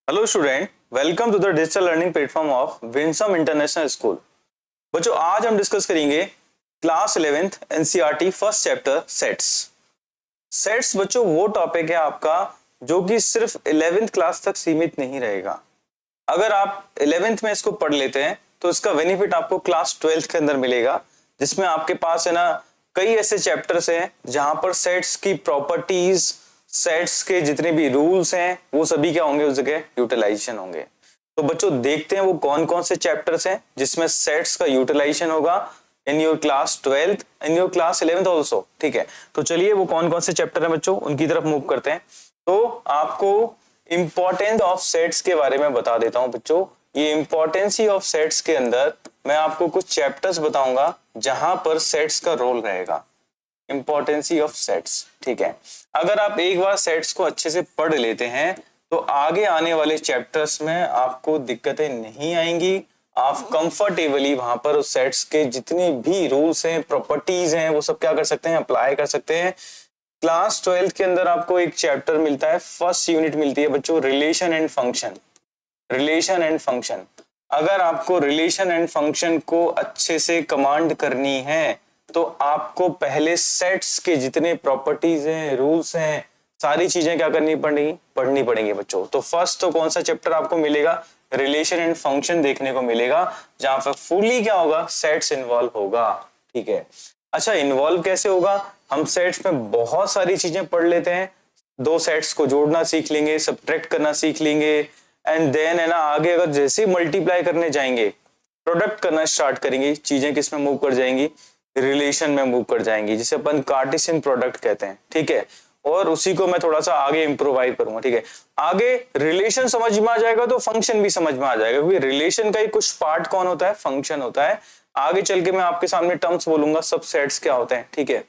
Hello student, welcome to the digital learning platform of Winsome International School. बच्चों, आज हम discuss करेंगे class 11th NCERT first chapter sets. Sets बच्चों वो topic है आपका जो कि सिर्फ 11th क्लास तक सीमित नहीं रहेगा। अगर आप 11th में इसको पढ़ लेते हैं तो इसका बेनिफिट आपको क्लास 12th के अंदर मिलेगा, जिसमें आपके पास है ना कई ऐसे चैप्टर्स हैं जहां पर सेट्स की प्रॉपर्टीज, सेट्स के जितने भी रूल्स हैं वो सभी क्या होंगे, उस जगह यूटिलाइजेशन होंगे। तो बच्चों देखते हैं वो कौन कौन से चैप्टर्स हैं जिसमें सेट्स का यूटिलाइजेशन होगा in your class 12th, in your class 11th also. ठीक है, तो चलिए वो कौन कौन से चैप्टर हैं बच्चों उनकी तरफ मूव करते हैं। तो आपको इंपॉर्टेंस ऑफ सेट्स के बारे में बता देता हूं बच्चों। ये इंपॉर्टेंसी ऑफ सेट्स के अंदर मैं आपको कुछ चैप्टर्स बताऊंगा जहां पर सेट्स का रोल रहेगा। इंपॉर्टेंसी ऑफ सेट्स, ठीक है। अगर आप एक बार सेट्स को अच्छे से पढ़ लेते हैं तो आगे आने वाले चैप्टर्स में आपको दिक्कतें नहीं आएंगी। आप कंफर्टेबली वहां पर उस सेट्स के जितनी भी रूल्स हैं, प्रॉपर्टीज हैं, वो सब क्या कर सकते हैं, अप्लाई कर सकते हैं। क्लास 12th के अंदर आपको एक चैप्टर मिलता है, फर्स्ट यूनिट मिलती है बच्चों, relation and function. Relation and function, अगर आपको रिलेशन एंड फंक्शन को अच्छे से कमांड करनी है तो आपको पहले सेट्स के जितने प्रॉपर्टीज हैं, रूल्स हैं, सारी चीजें क्या करनी पढ़नी पड़ेंगी बच्चों। तो फर्स्ट तो कौन सा चैप्टर आपको मिलेगा, रिलेशन एंड फंक्शन देखने को मिलेगा, जहां पर फुली क्या होगा, सेट्स इन्वॉल्व होगा। ठीक है, अच्छा इन्वॉल्व कैसे होगा, हम सेट्स में बहुत सारी चीजें पढ़ लेते हैं। दो सेट्स को जोड़ना सीख लेंगे, सब्ट्रैक्ट करना सीख लेंगे, एंड देन है ना आगे अगर जैसे मल्टीप्लाई करने जाएंगे, प्रोडक्ट करना स्टार्ट करेंगे, चीजें किस में मूव कर जाएंगी, रिलेशन में मूव कर जाएंगी, जिसे अपन कार्टेशियन प्रोडक्ट कहते हैं। ठीक है, और उसी को मैं थोड़ा सा आगे इंप्रोवाइज करूंगा। ठीक है, आगे रिलेशन समझ में आ जाएगा तो फंक्शन भी समझ में आ जाएगा, क्योंकि रिलेशन का ही कुछ पार्ट कौन होता है, फंक्शन होता है। आगे चल के मैं आपके सामने टर्म्स बोलूंगा, सब सेट्स क्या होते हैं। ठीक है,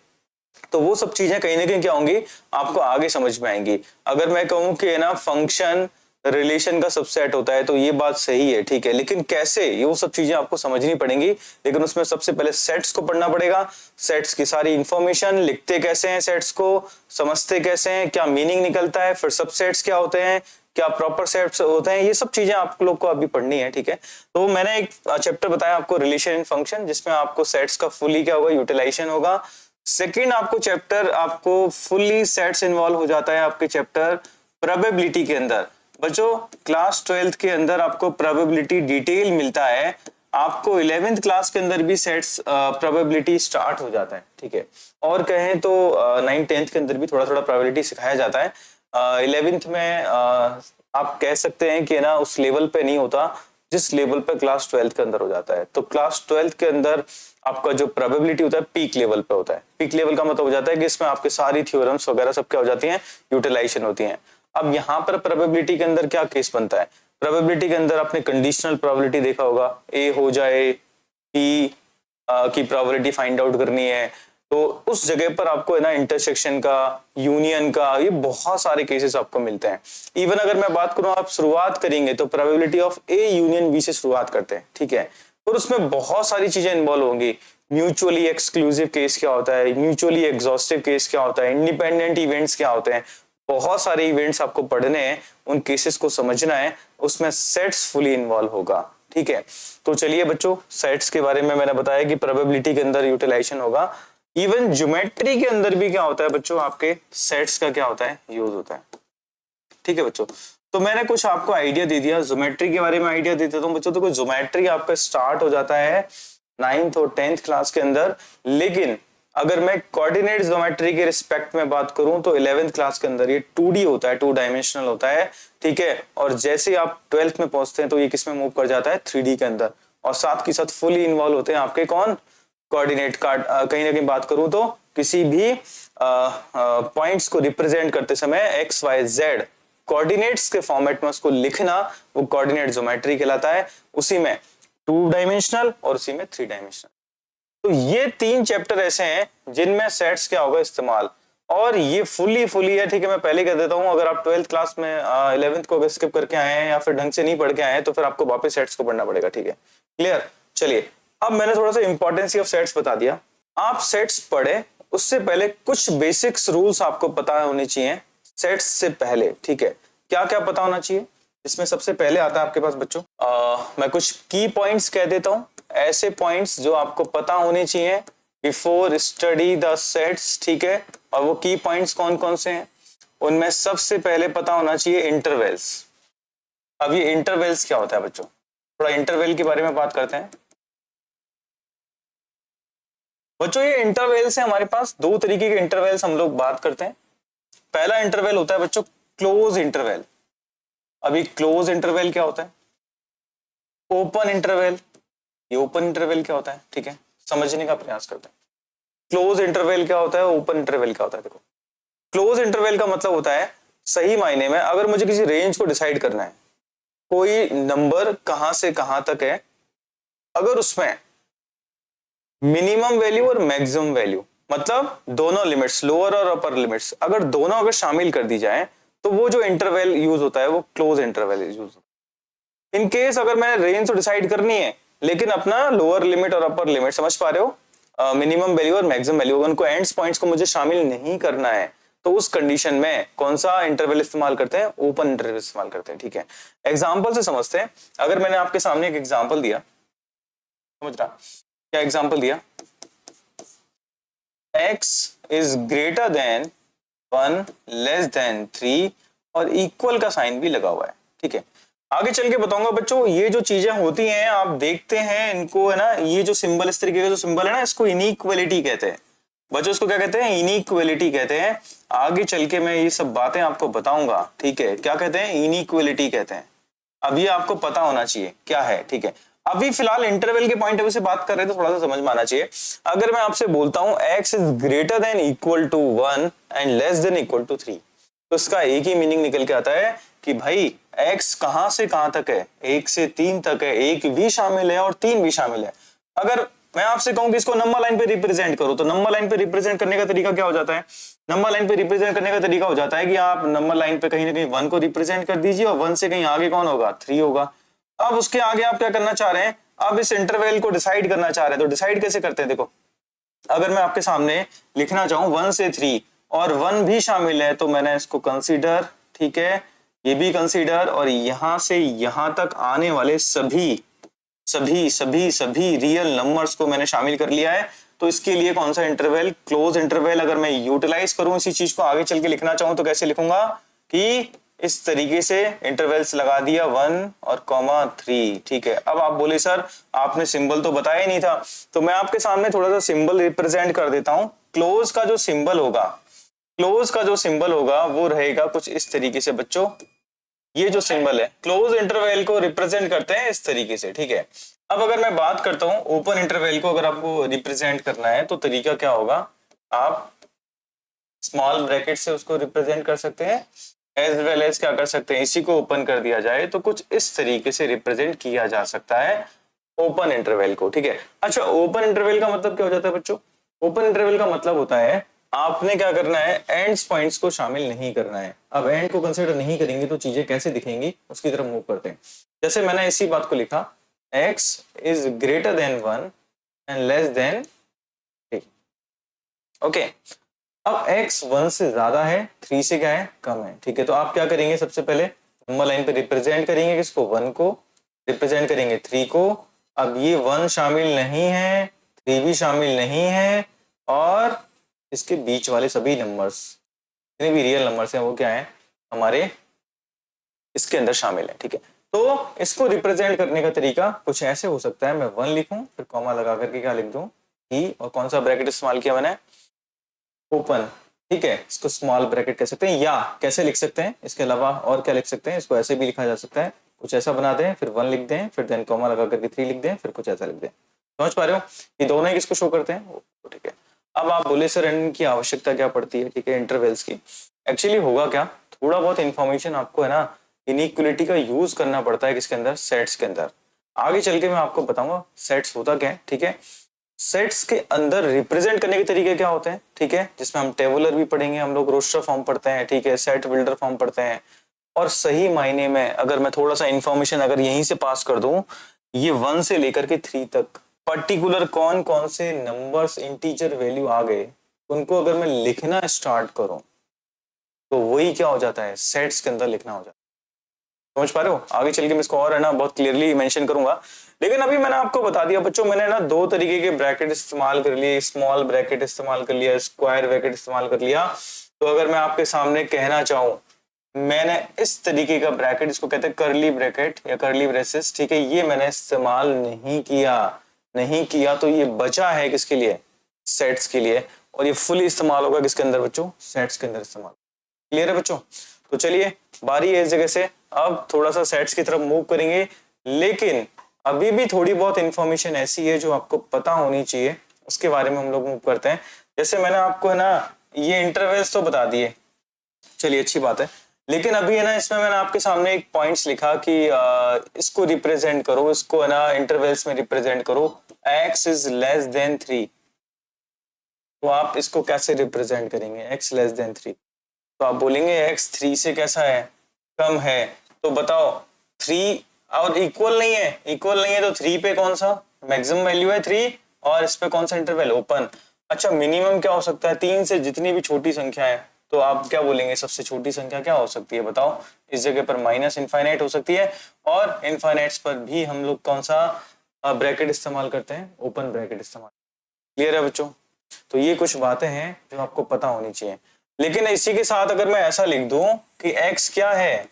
तो वो सब चीजें कहीं ना कहीं क्या होंगी, आपको आगे समझ में आएंगी। अगर मैं कहूं कि ना फंक्शन रिलेशन का सबसेट होता है तो ये बात सही है, ठीक है, लेकिन कैसे, ये वो सब चीजें आपको समझनी पड़ेंगी। लेकिन उसमें सबसे पहले सेट्स को पढ़ना पड़ेगा, सेट्स की सारी इंफॉर्मेशन, लिखते कैसे हैं सेट्स को, समझते कैसे हैं, क्या मीनिंग निकलता है, फिर सबसेट्स क्या होते हैं, क्या प्रॉपर सेट्स होते हैं, ये सब चीजें आप लोग को अभी पढ़नी है। ठीक है, तो मैंने एक चैप्टर बताया आपको, रिलेशन एंड फंक्शन, जिसमें आपको सेट्स का फुली क्या होगा, यूटिलाइजेशन होगा। सेकेंड आपको चैप्टर, आपको फुली सेट्स इन्वॉल्व हो जाता है आपके चैप्टर प्रोबेबिलिटी के अंदर। बच्चों क्लास 12th के अंदर आपको प्रोबेबिलिटी डिटेल मिलता है, आपको 11th क्लास के अंदर भी सेट्स प्रोबेबिलिटी स्टार्ट हो जाता है। ठीक है, और कहें तो 9th 10th के अंदर भी थोड़ा थोड़ा प्रोबेबिलिटी सिखाया जाता है। 11th में आप कह सकते हैं कि ना उस लेवल पे नहीं होता जिस लेवल पे क्लास 12th के अंदर हो जाता है। तो क्लास 12th के अंदर आपका जो प्रोबेबिलिटी होता है पीक लेवल पे होता है। पीक लेवल का मतलब हो जाता है कि इसमें आपके सारी थ्योरम्स वगैरह सब क्या हो जाती हैं, यूटिलाइजेशन होती हैं। अब यहाँ पर प्रोबेबिलिटी के अंदर क्या केस बनता है, प्रोबेबिलिटी के अंदर आपने कंडीशनल प्रोबेबिलिटी देखा होगा, ए हो जाए पी की प्रोबेबिलिटी फाइंड आउट करनी है, तो उस जगह पर आपको है ना इंटरसेक्शन का, यूनियन का, ये बहुत सारे केसेस आपको मिलते हैं। इवन अगर मैं बात करूं, आप शुरुआत करेंगे तो probability of A union B से शुरुआत करते हैं। ठीक है, और उसमें बहुत सारी चीजें इन्वॉल्व होंगी। म्यूचुअली एक्सक्लूसिव केस क्या होता है, म्यूचुअली एग्जॉस्टिव केस क्या होता है, इंडिपेंडेंट इवेंट्स क्या होते हैं, बहुत सारे इवेंट्स आपको पढ़ने हैं, उन केसेस को समझना है, उसमें सेट्स फुली इन्वॉल्व होगा। ठीक है, तो चलिए बच्चों, सेट्स के बारे में मैंने बताया कि प्रोबेबिलिटी के अंदर यूटिलाइजेशन होगा। इवन ज्योमेट्री के अंदर भी क्या होता है बच्चों, आपके सेट्स का क्या होता है, यूज होता है। ठीक है बच्चों, तो मैंने कुछ आपको आइडिया दे दिया, ज्योमेट्री के बारे में आइडिया दे देता हूं बच्चों। तो ज्योमेट्री आपका स्टार्ट हो जाता है 9th और 10th क्लास के अंदर, लेकिन अगर मैं कोऑर्डिनेट ज्योमेट्री के रिस्पेक्ट में बात करूं तो 11th क्लास के अंदर ये 2D होता है, 2 डायमेंशनल होता है। ठीक है, और जैसे आप 12th में पहुंचते हैं तो ये किस में मूव कर जाता है, 3D के अंदर, और साथ के साथ फुली इन्वॉल्व होते हैं आपके कौन, कोऑर्डिनेट कार्ड। कहीं ना कहीं बात करूं तो किसी भी पॉइंट्स को रिप्रेजेंट करते समय एक्स वाई जेड कोऑर्डिनेट्स के फॉर्मेट में उसको लिखना, वो कोऑर्डिनेट ज्योमेट्री कहलाता है। उसी में 2 डायमेंशनल और उसी में 3 डायमेंशनल। तो ये 3 चैप्टर ऐसे हैं जिनमें सेट्स क्या होगा इस्तेमाल, और ये फुली है। ठीक है, मैं पहले कह देता हूं, अगर आप 12th क्लास में 11th को स्किप करके आए हैं या फिर ढंग से नहीं पढ़ के आए हैं तो फिर आपको वापस सेट्स को पढ़ना पड़ेगा। ठीक है, क्लियर। चलिए, अब मैंने थोड़ा सा इंपॉर्टेंसी ऑफ सेट्स बता दिया। आप सेट्स पढ़े उससे पहले कुछ बेसिक्स रूल्स आपको पता होने चाहिए सेट्स से पहले। ठीक है, क्या क्या पता होना चाहिए, इसमें सबसे पहले आता है आपके पास बच्चों, मैं कुछ की पॉइंट्स कह देता हूं, ऐसे पॉइंट्स जो आपको पता होने चाहिए बिफोर स्टडी द सेट्स, ठीक है। और वो की पॉइंट्स कौन कौन से हैं, उनमें सबसे पहले पता होना चाहिए इंटरवल्स। अब ये इंटरवल्स क्या होता है बच्चों, थोड़ा इंटरवल के बारे में बात करते हैं बच्चों। ये इंटरवल्स है, हमारे पास दो तरीके के इंटरवल्स हम लोग बात करते हैं। पहला इंटरवल होता है बच्चों क्लोज इंटरवल। अभी क्लोज इंटरवल क्या होता है, ओपन इंटरवल। ये ओपन इंटरवल क्या होता है, ठीक है, समझने का प्रयास करते हैं। क्लोज इंटरवल क्या होता है, ओपन इंटरवल क्या होता है। देखो, क्लोज इंटरवल का मतलब होता है, सही मायने में अगर मुझे किसी रेंज को डिसाइड करना है, कोई नंबर कहां से कहां तक है, अगर उसमें मिनिमम वैल्यू और मैक्सिमम वैल्यू, मतलब दोनों लिमिट्स, लोअर और अपर लिमिट्स, अगर दोनों अगर शामिल कर दी जाए, तो वो जो इंटरवल यूज होता है वो क्लोज इंटरवल यूज होता है। इन केस अगर मैंने रेंज तो डिसाइड करनी है, लेकिन अपना लोअर लिमिट और अपर लिमिट, समझ पा रहे हो, मिनिमम वैल्यू और मैक्सिमम वैल्यू, उनको एंड्स पॉइंट्स को मुझे शामिल नहीं करना है, तो उस कंडीशन में कौन सा इंटरवल इस्तेमाल करते हैं, ओपन इंटरवल इस्तेमाल करते हैं, ठीक है। एग्जांपल से समझते हैं। अगर मैंने आपके सामने एक एग्जांपल दिया, समझ रहा, क्या एग्जांपल दिया, x is greater than 1 less than 3 और इक्वल का साइन भी लगा हुआ है, ठीक है। आगे चल के बताऊंगा बच्चों, ये जो चीजें होती हैं आप देखते हैं इनको, है ना, ये जो सिंबल, इस तरीके का जो सिंबल है ना, इसको इनइक्वालिटी कहते हैं बच्चों। इसको क्या कहते हैं, इनइक्वालिटी कहते हैं। आगे चल के मैं ये सब बातें आपको बताऊंगा, ठीक है, क्या कहते हैं, इनइक्वालिटी कहते हैं। अब ये आपको पता होना चाहिए क्या है, ठीक है। अभी फिलहाल इंटरवल के पॉइंट ऑफ व्यू से बात कर रहे हैं, तो थोड़ा सा समझ में आना चाहिए। अगर मैं आपसे बोलता हूं x is greater than equal to 1 and less than equal to 3, तो इसका एक ही मीनिंग निकल के आता है कि भाई x कहां से कहां तक है, 1 से 3 तक है, 1 भी शामिल है और 3 भी शामिल है। अगर मैं आपसे कहूं कि इसको नंबर लाइन पे रिप्रेजेंट करो, तो नंबर लाइन पे रिप्रेजेंट करने का तरीका क्या हो जाता है, नंबर लाइन पे रिप्रेजेंट करने का तरीका हो जाता है कि आप नंबर लाइन पे कहीं ना कहीं 1 को रिप्रेजेंट कर दीजिए और 1 से कहीं आगे कौन होगा, 3 होगा। अब उसके आगे आप क्या करना चाह रहे हैं, अब इस इंटरवल को डिसाइड करना चाह रहे हैं, तो डिसाइड कैसे करते हैं। देखो, अगर मैं आपके सामने लिखना चाहूं 1 से 3 और 1 भी शामिल है, तो मैंने इसको कंसीडर, ठीक है, ये भी कंसीडर, और यहां से यहां तक आने वाले सभी सभी सभी सभी रियल नंबर्स को मैंने शामिल कर लिया है। तो इसके लिए कौन सा इंटरवल, क्लोज इंटरवल। अगर मैं यूटिलाइज करूं इसी चीज को, आगे चल के लिखना चाहूं, तो कैसे लिखूंगा कि इस तरीके से इंटरवल्स लगा दिया 1 और कॉमा 3, ठीक है। अब आप बोले सर आपने सिंबल तो बताया ही नहीं था, तो मैं आपके सामने थोड़ा सा सिंबल रिप्रेजेंट कर देता हूं। क्लोज का जो सिंबल होगा, क्लोज का जो सिंबल होगा वो रहेगा कुछ इस तरीके से बच्चों। ये जो सिंबल है क्लोज इंटरवल को रिप्रेजेंट करते हैं इस तरीके से, ठीक है। अब अगर मैं बात करता हूं ओपन इंटरवल को, अगर आपको रिप्रेजेंट करना है तो तरीका क्या होगा, आप स्मॉल ब्रैकेट से उसको रिप्रेजेंट कर सकते हैं, एज वेल एज क्या कर सकते हैं, इसी को ओपन कर दिया जाए तो कुछ इस तरीके से रिप्रेजेंट किया जा सकता है ओपन इंटरवल को, ठीक है। अच्छा, ओपन इंटरवल का मतलब क्या हो जाता है बच्चों, ओपन इंटरवल का मतलब होता है आपने क्या करना है, एंड्स पॉइंट्स को शामिल नहीं करना है। अब एंड को कंसीडर नहीं करेंगे तो चीजें कैसे दिखेंगी, उसकी तरफ मूव करते हैं। जैसे मैंने इसी बात को लिखा, x is greater than 1 and less then 3, okay. अब x 1 से ज्यादा है, 3 से क्या है, कम है, ठीक है। तो आप क्या करेंगे, सबसे पहले नंबर लाइन पे रिप्रेजेंट करेंगे किसको, 1 को, रिप्रेजेंट करेंगे 3 को। अब ये 1 शामिल नहीं है, 3 भी शामिल नहीं है, और इसके बीच वाले सभी नंबर्स, जितने भी रियल नंबर्स हैं वो क्या है, हमारे इसके अंदर शामिल है, ठीक है। तो इसको रिप्रेजेंट करने का तरीका कुछ ऐसे हो सकता है, मैं 1 लिखूं, फिर कॉमा लगा करके क्या लिख दूं, ई, और कौन सा ब्रैकेट इस्तेमाल किया मैंने, ओपन, ठीक है। इसको स्मॉल ब्रैकेट कह सकते हैं, या कैसे लिख सकते हैं, इसके अलावा और क्या लिख सकते हैं, इसको ऐसे भी लिखा जा सकता है, कुछ ऐसा बना दें, फिर 1 लिख दें, फिर देन कॉमा लगा करके 3 लिख दें, फिर कुछ ऐसा लिख दें। समझ पा रहे हो, ये दोनों ही किसको शो करते हैं, ठीक है। अब आप बोले सर इनकी आवश्यकता क्या पड़ती है, ठीक है, इंटरवल्स की। एक्चुअली होगा क्या, थोड़ा बहुत इंफॉर्मेशन आपको, है ना, इनइक्वालिटी का यूज करना पड़ता है किसके अंदर, सेट्स के अंदर। आगे चल के मैं आपको बताऊंगा सेट्स होता क्या है, ठीक है। सेट्स के अंदर रिप्रेजेंट करने के तरीके क्या होते हैं, ठीक है, जिसमें हम टेबुलर भी पढ़ेंगे, हम लोग रोस्टर फॉर्म पढ़ते हैं, ठीक है, सेट बिल्डर फॉर्म पढ़ते हैं। और सही मायने में अगर मैं थोड़ा सा इंफॉर्मेशन अगर यहीं से पास कर दूं, ये 1 से लेकर के 3 तक पर्टिकुलर कौन कौन से नंबर्स इंटीजर वैल्यू आ गए, उनको अगर मैं लिखना स्टार्ट करूं, तो वही क्या हो जाता है, सेट्स के अंदर लिखना हो जाता है। समझ पा रहे हो? आगे चल के मैं इसको और है ना बहुत क्लियरली मेंशन करूंगा, लेकिन अभी मैंने आपको बता दिया बच्चों, मैंने ना दो तरीके के ब्रैकेट इस्तेमाल कर लिए, स्मॉल ब्रैकेट इस्तेमाल कर लिया, स्क्वायर ब्रैकेट इस्तेमाल कर लिया। तो अगर मैं आपके सामने कहना चाहूं, मैंने इस तरीके का ब्रैकेट, इसको कहते हैं करली ब्रैकेट या करली ब्रेसेस, ठीक है, ये मैंने इस्तेमाल नहीं किया तो ये बचा है किसके लिए? सेट्स के लिए, और ये फुली इस्तेमाल होगा किसके अंदर बच्चों? सेट्स के अंदर इस्तेमाल। क्लियर है बच्चों? तो चलिए बारी है इस जगह से अब थोड़ा सा सेट्स की तरफ मूव करेंगे, लेकिन अभी भी थोड़ी बहुत इंफॉर्मेशन ऐसी है जो आपको पता होनी चाहिए, उसके बारे में हम लोग मूव करते हैं। जैसे मैंने आपको है ना ये इंटरवल्स तो बता दिए, चलिए अच्छी बात है, लेकिन अभी है ना इसमें मैंने आपके सामने एक पॉइंट्स लिखा कि इसको रिप्रेजेंट करो, इसको है ना इंटरवल्स में रिप्रेजेंट करो, x इज लेस देन 3। तो आप इसको कैसे रिप्रेजेंट करेंगे? x लेस देन 3, तो आप बोलेंगे x 3 से कैसा है? कम है। तो बताओ 3 और इक्वल नहीं है तो 3 पे कौन सा मैक्सिमम वैल्यू है? 3, और इस पे कौन सा इंटरवल? ओपन। अच्छा मिनिमम क्या हो सकता है? 3 से जितनी भी छोटी संख्या है, तो आप क्या बोलेंगे सबसे छोटी संख्या क्या हो सकती है बताओ? इस जगह पर माइनस इनफाइनाइट हो सकती है, और इनफाइनाइट्स पर भी हम लोग कौन सा ब्रैकेट इस्तेमाल करते हैं? ओपन ब्रैकेट इस्तेमाल। क्लियर है बच्चों? तो ये कुछ बातें हैं जो आपको पता होनी चाहिए। लेकिन इसी के साथ अगर मैं ऐसा लिख दूं कि x क्या है?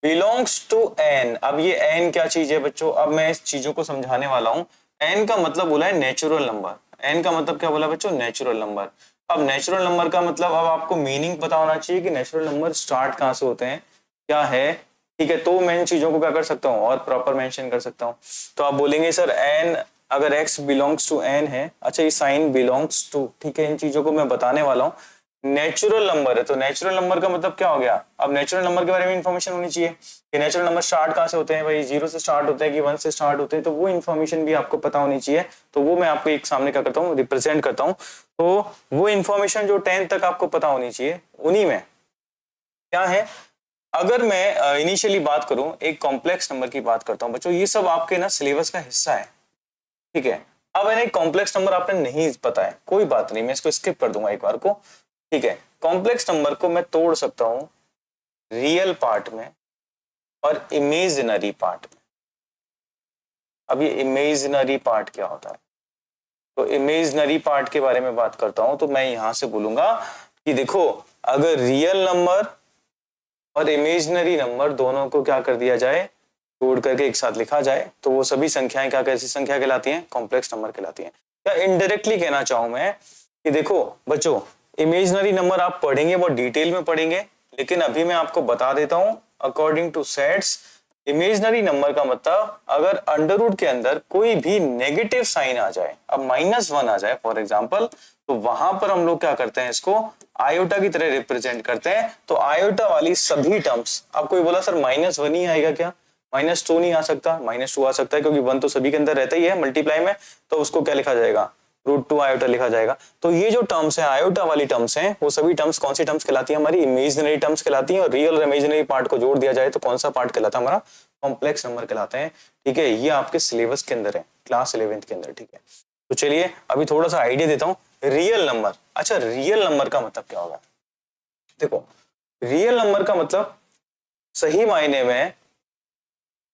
Belongs to n। अब ये n क्या चीज है बच्चों? अब मैं इस चीजों को समझाने वाला हूं। n का मतलब बोला है नेचुरल नंबर। n का मतलब क्या बोला बच्चों? Natural number. अब नेचुरल नंबर का मतलब अब आपको मीनिंग पता होना चाहिए कि नेचुरल नंबर स्टार्ट कहां से होते हैं, क्या है, ठीक है। तो मैं इन चीजों को क्या कर सकता हूँ और प्रॉपर मेंशन कर सकता हूँ। तो आप बोलेंगे सर n अगर x बिलोंग्स टू n है, अच्छा ये साइन बिलोंग्स टू, ठीक है, इन चीजों को मैं बताने वाला हूँ। नेचुरल नंबर है तो नेचुरल नंबर का मतलब क्या हो गया? अब नेचुरल नंबर के बारे में इंफॉर्मेशन होनी चाहिए कि नेचुरल नंबर स्टार्ट कहां से होते हैं भाई, 0 से स्टार्ट होते हैं कि 1 से स्टार्ट होते हैं, तो वो इन्फॉर्मेशन भी आपको पता होनी चाहिए। तो वो मैं आपको एक सामने क्या करता हूँ, रिप्रेजेंट करता हूँ। तो वो इन्फॉर्मेशन जो 10 तक आपको पता होनी चाहिए, उन्हीं में क्या है। अगर मैं इनिशियली बात करूं, एक कॉम्प्लेक्स नंबर की बात करता हूं बच्चों, ये सब आपके ना सिलेबस का हिस्सा है, ठीक है। अब है एक कॉम्प्लेक्स नंबर आपने नहीं पता है, कोई बात नहीं, मैं इसको स्किप कर दूंगा एक बार को, ठीक है। कॉम्प्लेक्स नंबर को मैं तोड़ सकता हूं रियल पार्ट में और इमेजिनरी पार्ट में। अब ये इमेजिनरी पार्ट क्या होता है? तो इमेजिनरी पार्ट के बारे में बात करता हूं, तो मैं यहां से बोलूंगा कि देखो, अगर रियल नंबर और इमेजिनरी नंबर दोनों को क्या कर दिया जाए, जोड़ करके एक साथ लिखा जाए, तो वो सभी संख्याएं क्या कैसी संख्या कहलाती हैं? कॉम्प्लेक्स नंबर कहलाती हैं। या इनडायरेक्टली कहना चाहूं मैं कि देखो बच्चों, इमेजिनरी नंबर आप पढ़ेंगे वो डिटेल में पढ़ेंगे, लेकिन अभी मैं आपको बता देता हूं according two sets, imaginary number का मतलब अगर अंडर रूट के अंदर कोई भी नेगेटिव साइन आ जाए, अब -1 आ जाए फॉर एग्जांपल, तो वहां पर हम लोग क्या करते हैं, इसको आयोटा की तरह रिप्रेजेंट करते हैं। तो आयोटा वाली सभी टर्म्स, अब कोई बोला सर -1 ही आएगा क्या? -2 नहीं आ सकता? -2 आ सकता है, क्योंकि 1 तो सभी के अंदर रहता ही है मल्टीप्लाई में, तो उसको क्या लिखा जाएगा? √2 आयोटा लिखा जाएगा। तो ये जो टर्म्स है, आयोटा वाली टर्म्स हैं, वो सभी टर्म्स कौन सी टर्म्स कहलाती है? हमारी इमेजिनरी टर्म्स कहलाती हैं। और रियल और इमेजिनरी पार्ट को जोड़ दिया जाए तो कौन सा पार्ट कहलाता है? हमारा कॉम्प्लेक्स नंबर कहलाते हैं, ठीक है। ये आपके सिलेबस के अंदर है, क्लास 11th के अंदर, ठीक है। तो चलिए अभी थोड़ा सा आइडिया देता हूँ रियल नंबर। अच्छा रियल नंबर का मतलब क्या होगा? देखो रियल नंबर का मतलब सही मायने में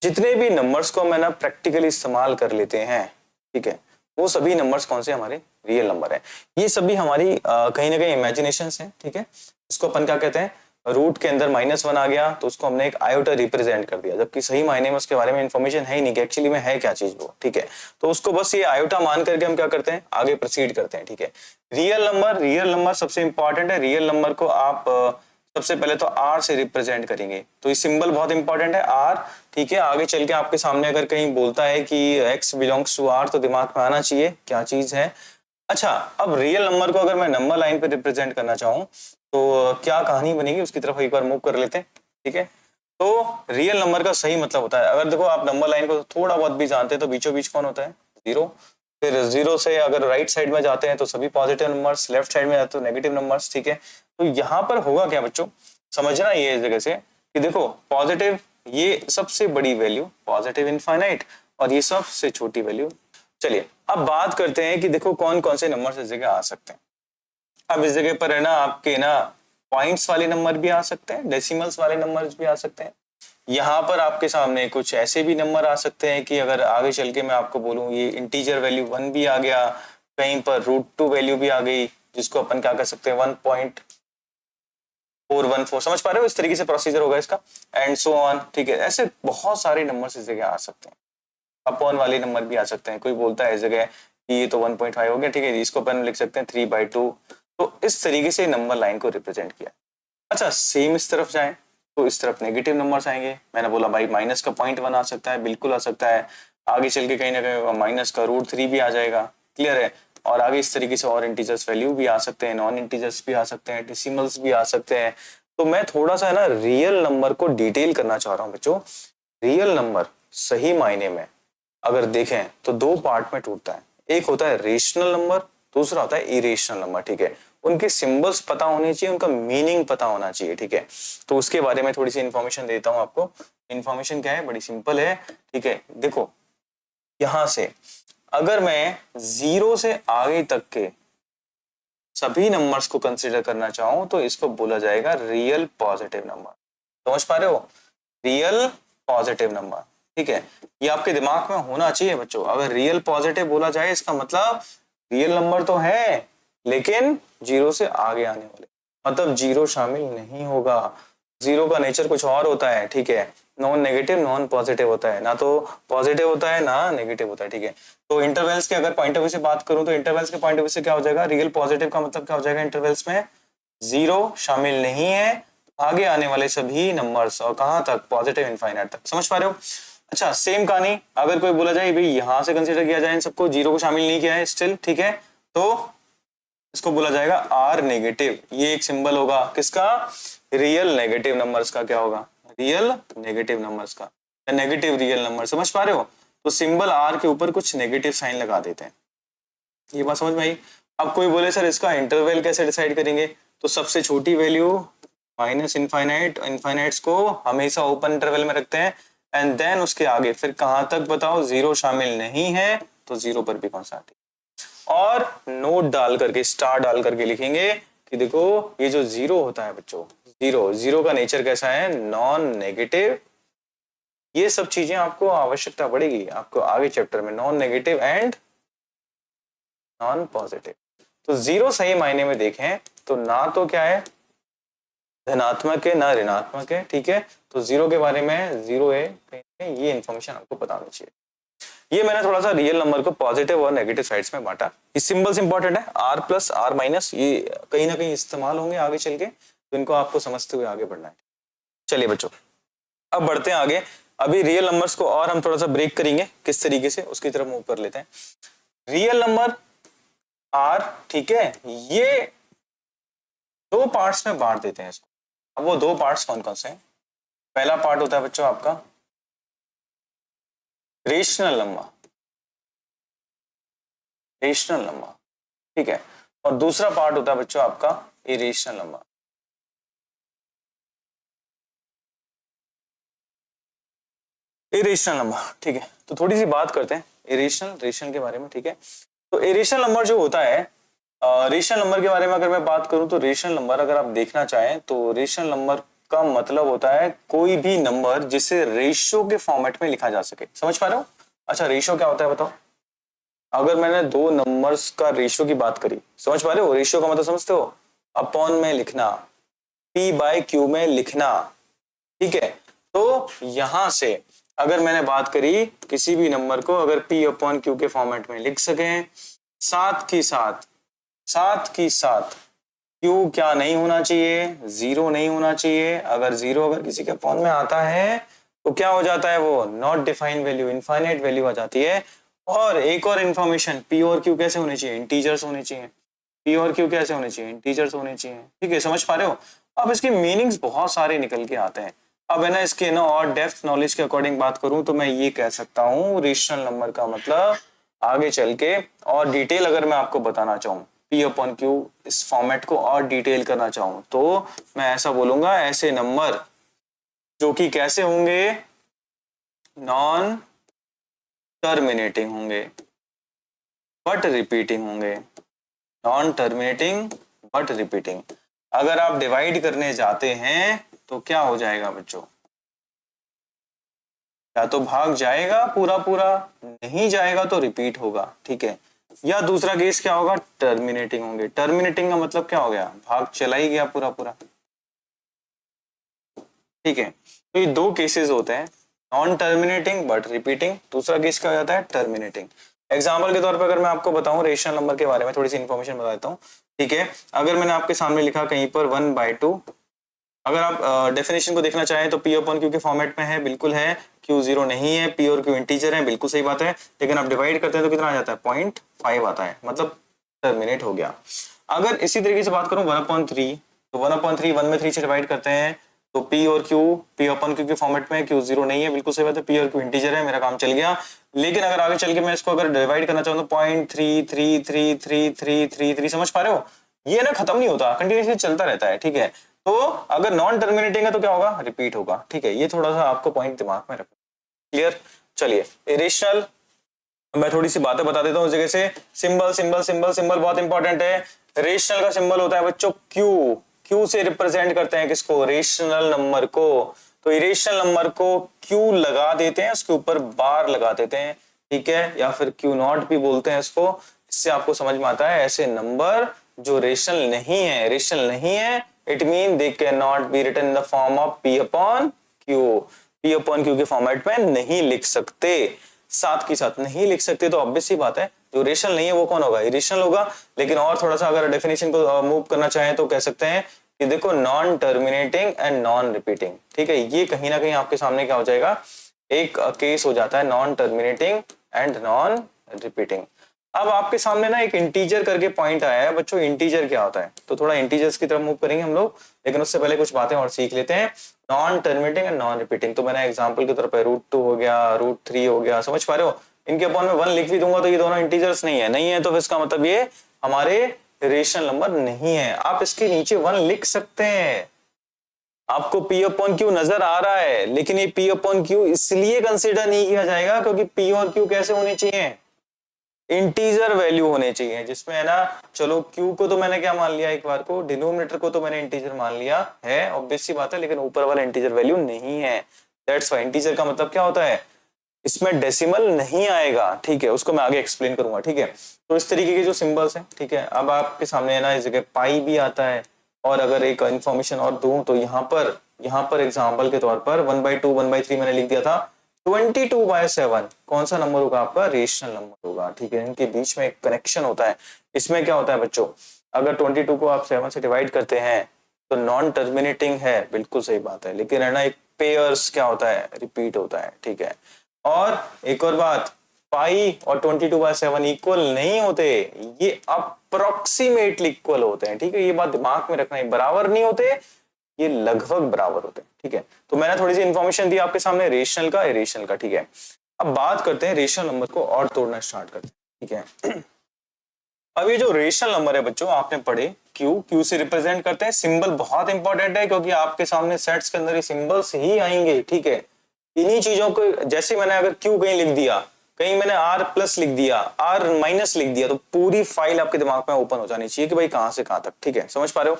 जितने भी नंबर्स को मैं ना प्रैक्टिकली इस्तेमाल कर लेते हैं, ठीक है, वो सभी नंबर्स कौन से हमारे? रियल नंबर है। ये सभी हमारी कहीं ना कहीं इमेजिनेशंस हैं, ठीक है। इसको अपन क्या कहते हैं, रूट के अंदर -1 आ गया तो उसको हमने एक आयोटा रिप्रेजेंट कर दिया, जबकि सही मायने में उसके बारे में इंफॉर्मेशन है ही नहीं कि एक्चुअली में है क्या चीज वो, ठीक है। तो उसको बस ये आयोटा मान करके हम क्या करते हैं, आगे प्रोसीड करते हैं, ठीक है। रियल नंबर सबसे इंपॉर्टेंट है। रियल नंबर को आप सबसे पहले तो R से रिप्रेजेंट करेंगे, तो ये सिंबल बहुत इंपॉर्टेंट है R, ठीक है। आगे चल के आपके सामने अगर कहीं बोलता है कि x बिलोंग्स टू R, तो दिमाग में आना चाहिए क्या चीज है। अच्छा अब रियल नंबर को अगर मैं नंबर लाइन पे रिप्रेजेंट करना चाहूँ तो क्या कहानी बनेगी, उसकी तरफ एक बार मूव कर लेते हैं, ठीक है। तो रियल नंबर का सही मतलब होता है, अगर देखो आप नंबर लाइन को थोड़ा बहुत भी जानते हैं तो बीचों बीच कौन होता है? 0। फिर 0 से अगर राइट साइड में जाते हैं तो सभी पॉजिटिव नंबर्स, लेफ्ट साइड में जाते तो नेगेटिव नंबर्स, ठीक है। तो यहाँ पर होगा क्या बच्चों, समझना ये इस जगह से कि देखो पॉजिटिव, ये सबसे बड़ी वैल्यू पॉजिटिव इनफाइनाइट, और ये सबसे छोटी वैल्यू। चलिए अब बात करते हैं कि देखो कौन कौन से नंबर इस जगह आ सकते हैं। अब इस जगह पर है ना आपके ना पॉइंट्स वाले नंबर भी आ सकते हैं, डेसिमल्स वाले नंबर्स भी आ सकते हैं, यहाँ पर आपके सामने कुछ ऐसे भी नंबर आ सकते हैं कि अगर आगे चल के मैं आपको बोलूँ ये इंटीजर वैल्यू 1 भी आ गया, कहीं पर √2 वैल्यू भी आ गई, जिसको अपन क्या कर सकते हैं 1.414, समझ पा रहे हो? इस तरीके से प्रोसीजर होगा इसका, एंड सो ऑन, ठीक है। ऐसे बहुत सारे नंबर इस जगह आ सकते हैं, अपॉन वाले नंबर भी आ सकते हैं। कोई बोलता है इस जगह कि ये तो 1.5 हो गया, ठीक है, इसको अपन लिख सकते हैं 3/2। तो इस तरीके से नंबर लाइन को रिप्रेजेंट किया। अच्छा, सेम इस तरफ जाएं तो इस तरफ नेगेटिव नंबर्स आएंगे। मैंने बोला भाई माइनस का 0.1 आ सकता है, बिल्कुल आ सकता है। आगे चल के कहीं ना कहीं माइनस का √3 भी आ जाएगा, क्लियर है। और आगे इस तरीके से और इंटीजर्स वैल्यू भी आ सकते हैं, नॉन इंटीजर्स भी आ सकते हैं, डेसिमल्स भी आ सकते हैं। तो मैं थोड़ा सा ना रियल नंबर को डिटेल करना चाह रहा हूँ बच्चों। रियल नंबर सही मायने में अगर देखें तो दो पार्ट में टूटता है। एक होता है रेशनल नंबर, दूसरा होता है इरेशनल नंबर, ठीक है। उनके सिंबल्स पता होने चाहिए, उनका मीनिंग पता होना चाहिए, ठीक है। तो उसके बारे में थोड़ी सी इंफॉर्मेशन देता हूं आपको। इंफॉर्मेशन क्या है, बड़ी सिंपल है, ठीक है। देखो यहां से अगर मैं 0 से आगे तक के सभी नंबर्स को कंसिडर करना चाहूं तो इसको बोला जाएगा रियल पॉजिटिव नंबर। समझ पा रहे हो? रियल पॉजिटिव नंबर, ठीक है। ये आपके दिमाग में होना चाहिए बच्चों। अगर रियल पॉजिटिव बोला जाए इसका मतलब रियल नंबर तो है लेकिन 0 से आगे आने वाले, मतलब 0 शामिल नहीं होगा। 0 का नेचर कुछ और होता है, ठीक है। नॉन नेगेटिव नॉन पॉजिटिव होता है, ना तो पॉजिटिव होता है ना नेगेटिव होता है, ठीक है। तो इंटरवल्स के अगर पॉइंट ऑफ व्यू से बात करूं तो इंटरवल्स के पॉइंट ऑफ व्यू से क्या हो जाएगा, रियल पॉजिटिव का मतलब क्या हो जाएगा, इंटरवल्स में 0 शामिल नहीं है, आगे आने वाले सभी नंबर्स, और कहां तक, पॉजिटिव इनफाइनाइट तक। समझ पा रहे हो? अच्छा, सेम कहानी अगर कोई बोला जाए भाई यहां से कंसीडर किया जाए इन सबको, 0 को शामिल नहीं किया है स्टिल, ठीक है, तो इसको बोला जाएगा आर नेगेटिव। ये एक सिंबल होगा किसका, रियल नेगेटिव नंबर्स का। क्या होगा, रियल नेगेटिव नंबर्स का, या नेगेटिव रियल नंबर। समझ पा रहे हो? तो सिंबल आर के ऊपर कुछ नेगेटिव साइन लगा देते हैं। ये बात समझ में आई? अब कोई बोले सर इसका इंटरवल कैसे डिसाइड करेंगे, तो सबसे छोटी वैल्यू माइनस इनफाइनाइट, इनफाइनाइट्स को हमेशा ओपन इंटरवल में रखते हैं, एंड देन उसके आगे फिर कहां तक बताओ, 0 शामिल नहीं है तो 0 पर भी कॉन्स्टेंट, और नोट डाल करके, स्टार डाल करके लिखेंगे कि देखो ये जो 0 होता है बच्चों, 0 का नेचर कैसा है, नॉन नेगेटिव। ये सब चीजें आपको आवश्यकता पड़ेगी आपको आगे चैप्टर में, non negative and non positive. तो 0 सही मायने में देखें तो ना तो क्या है, धनात्मक है, ना ऋणात्मक है, ठीक है। तो 0 के बारे में 0 है, ये इंफॉर्मेशन आपको पता होनी चाहिए। ये मैंने थोड़ा सा रियल नंबर को पॉजिटिव और नेगेटिव साइड्स में बांटा। ये सिंबल्स इंपॉर्टेंट है, आर प्लस आर माइनस, ये कहीं ना कहीं इस्तेमाल होंगे आगे चल के, तो इनको आपको समझते हुए आगे बढ़ना है। चलिए बच्चों, अब बढ़ते हैं आगे। अभी रियल नंबर्स को और हम थोड़ा सा ब्रेक करेंगे किस तरीके से, उसकी तरफ मूव कर लेते हैं। रियल नंबर आर, ठीक है, ये दो पार्ट्स में बांट देते हैं इसको। अब वो दो पार्ट्स कौन कौन से हैं? पहला पार्ट होता है बच्चों आपका रेशनल नंबर, रेशनल नंबर, ठीक है, और दूसरा पार्ट होता है बच्चों आपका इरेशनल नंबर। इरेशनल नंबर, ठीक है, तो थोड़ी सी बात करते हैं इरेशनल रेशनल के बारे में, ठीक है। तो इरेशनल नंबर जो होता है, रेशनल नंबर के बारे में अगर मैं बात करूं तो रेशनल नंबर अगर आप देखना चाहें तो रेशनल नंबर का मतलब होता है कोई भी नंबर जिसे रेशियो के फॉर्मेट में लिखा जा सके। समझ पा रहे हो? अच्छा, रेशियो क्या होता है बताओ? अगर मैंने दो नंबर्स का रेशियो की बात करी, समझ पा रहे हो? रेशियो का मतलब समझते हो? अपॉन में लिखना, p/q में लिखना, ठीक है। तो यहां से अगर मैंने बात करी किसी भी नंबर को अगर p/q के फॉर्मेट में लिख सकें, साथ की साथ q क्या नहीं होना चाहिए, 0 नहीं होना चाहिए। अगर 0 अगर किसी के अपॉन में आता है तो क्या हो जाता है, वो not defined value, infinite value आ जाती है। और एक और इंफॉर्मेशन, p और q कैसे होने चाहिए, इंटीजर्स होने चाहिए। p और q कैसे होने चाहिए, इंटीजर्स होने चाहिए, ठीक है। समझ पा रहे हो? अब इसके मीनिंग्स बहुत सारे निकल के आते हैं। अब है ना इसके ना और डेप्थ नॉलेज के अकॉर्डिंग बात करूं तो मैं ये कह सकता हूं रेशनल नंबर का मतलब आगे चल के और डिटेल अगर मैं आपको बताना चाहूं, p/q इस फॉर्मेट को और डिटेल करना चाहूं तो मैं ऐसा बोलूंगा, ऐसे नंबर जो कि कैसे होंगे, नॉन टर्मिनेटिंग होंगे बट रिपीटिंग होंगे, नॉन टर्मिनेटिंग बट रिपीटिंग। अगर आप डिवाइड करने जाते हैं तो क्या हो जाएगा बच्चों, या तो भाग जाएगा पूरा पूरा, नहीं जाएगा तो रिपीट होगा, ठीक है। या दूसरा केस क्या होगा, टर्मिनेटिंग होंगे। टर्मिनेटिंग का मतलब क्या हो गया, भाग चला ही गया पूरा पूरा, ठीक है। तो ये दो केसेस होते हैं, नॉन टर्मिनेटिंग बट रिपीटिंग, दूसरा केस क्या हो जाता है, टर्मिनेटिंग। एग्जाम्पल के तौर पर अगर मैं आपको बताऊं रेशनल नंबर के बारे में थोड़ी सी इन्फॉर्मेशन बता देता हूँ, ठीक है। अगर मैंने आपके सामने लिखा कहीं पर 1/2, अगर आप डेफिनेशन को देखना चाहें तो पी अपॉन क्यू के फॉर्मेट में है, बिल्कुल है। क्यू जीरो नहीं है, पी और क्यू इंटीजर है, बिल्कुल सही बात है। लेकिन आप डिवाइड करते हैं तो कितना आ जाता है, 0.5 आता है, मतलब टर्मिनेट हो गया। अगर इसी तरीके से बात करूं 1/3, तो 1/3 1 में 3 से डिवाइड करते हैं तो पी और क्यू, पी अपॉन क्यू के फॉर्मेट में, क्यू जीरो नहीं है, बिल्कुल सही बात है, पी और क्यू इंटीजर है, मेरा काम चल गया। लेकिन अगर आगे चल के मैं इसको अगर डिवाइड करना चाहूँ तो 0.333333, समझ पा रहे हो, ये ना खत्म नहीं होता, कंटिन्यूसली चलता रहता है, ठीक है। तो अगर नॉन टर्मिनेटिंग है तो क्या होगा, रिपीट होगा, ठीक है। ये थोड़ा सा आपको पॉइंट दिमाग में रखना, क्लियर। चलिए इरेशनल मैं थोड़ी सी बातें बता देता हूँ उस जगह से। सिंबल सिंबल सिंबल सिंबल बहुत इंपॉर्टेंट है। रेशनल का सिंबल होता है बच्चों क्यू, क्यू से रिप्रेजेंट करते हैं किसको, रेशनल नंबर को। तो इरेशनल नंबर को क्यू लगा देते हैं, उसके ऊपर बार लगा देते हैं, ठीक है, या फिर क्यू नॉट भी बोलते हैं इसको। इससे आपको समझ में आता है ऐसे नंबर जो रेशनल नहीं है, रेशनल नहीं है, it mean they can not be written in the form of P upon Q, P upon Q के फॉर्मेट में नहीं लिख सकते, साथ के साथ नहीं लिख सकते। तो ऑब्वियस ही बात है जो रेशनल नहीं है वो कौन होगा, इरेशनल होगा। लेकिन और थोड़ा सा अगर डेफिनेशन को मूव करना चाहें तो कह सकते हैं कि देखो non terminating and non repeating, ठीक है। ये कहीं ना कहीं आपके सामने क्या हो जाएगा, एक केस हो जाता है non terminating and non repeating. अब आपके सामने ना एक इंटीजर करके पॉइंट आया है बच्चों, इंटीजर क्या होता है, तो थोड़ा इंटीजर्स की तरफ मूव करेंगे हम लोग, लेकिन उससे पहले कुछ बातें और सीख लेते हैं। Non terminating and non repeating, तो मैंने एग्जांपल के तौर पर √2 हो गया, √3 हो गया, समझ पा रहे हो। इनके अपॉन में 1 लिख भी दूंगा तो ये दोनों इंटीजर्स नहीं है, नहीं है तो इसका मतलब ये हमारे रेशनल नंबर नहीं है। आप इसके नीचे 1 लिख सकते हैं, आपको पी अपॉन क्यू नजर आ रहा है, लेकिन ये पी अपॉन क्यू इसलिए कंसिडर नहीं किया जाएगा क्योंकि पी और क्यू कैसे होने चाहिए, इंटीजर वैल्यू होने चाहिए, जिसमें है ना, चलो क्यू को तो मैंने क्या मान लिया, एक बार को डिनोमिनेटर को तो मैंने इंटीजर मान लिया है, ऑब्वियस सी बात है, लेकिन ऊपर वाला इंटीजर वैल्यू नहीं है। दैट्स व्हाई इंटीजर का मतलब क्या होता है, इसमें डेसिमल नहीं आएगा, ठीक है, उसको मैं आगे एक्सप्लेन करूंगा, ठीक है। तो इस तरीके के जो सिंबल्स हैं, ठीक है, अब आपके सामने है ना इस जगह पाई भी आता है, और अगर एक इंफॉर्मेशन और दूं तो यहाँ पर एग्जाम्पल के तौर पर 1/2 1/3 मैंने लिख दिया था, 22/7 कौन सा नंबर होगा आपका, रेशनल नंबर होगा, ठीक है। इनके बीच में एक कनेक्शन होता है। इसमें क्या होता है बच्चों, अगर 22 को आप 7 से डिवाइड करते हैं तो नॉन टर्मिनेटिंग है, बिल्कुल सही बात है, लेकिन है ना एक पेयर्स क्या होता है, रिपीट होता है, ठीक है। और एक और बात, पाई और 22/7 इक्वल नहीं होते, ये अप्रोक्सीमेटली इक्वल होते हैं, ठीक है, ये बात दिमाग में रखना है, बराबर नहीं होते, ये लगभग बराबर होते हैं, ठीक है। तो मैंने थोड़ी सी इंफॉर्मेशन दी आपके सामने रेशनल का, इरेशनल का, ठीक है। अब बात करते हैं रेशनल नंबर को और तोड़ना स्टार्ट करते हैं, ठीक है। अब ये जो रेशनल नंबर है बच्चों आपने पढ़े, क्यू से रिप्रेजेंट करते हैं, सिंबल बहुत इंपॉर्टेंट है क्योंकि आपके सामने सेट्स के अंदर ये सिंबल्स ही आएंगे, ठीक है। इन्हीं चीजों को, जैसे मैंने अगर क्यू कहीं लिख दिया, कहीं मैंने आर प्लस लिख दिया, आर माइनस लिख दिया, तो पूरी फाइल आपके दिमाग में ओपन हो जानी चाहिए कि भाई कहां से कहां तक, ठीक है, समझ पा रहे हो।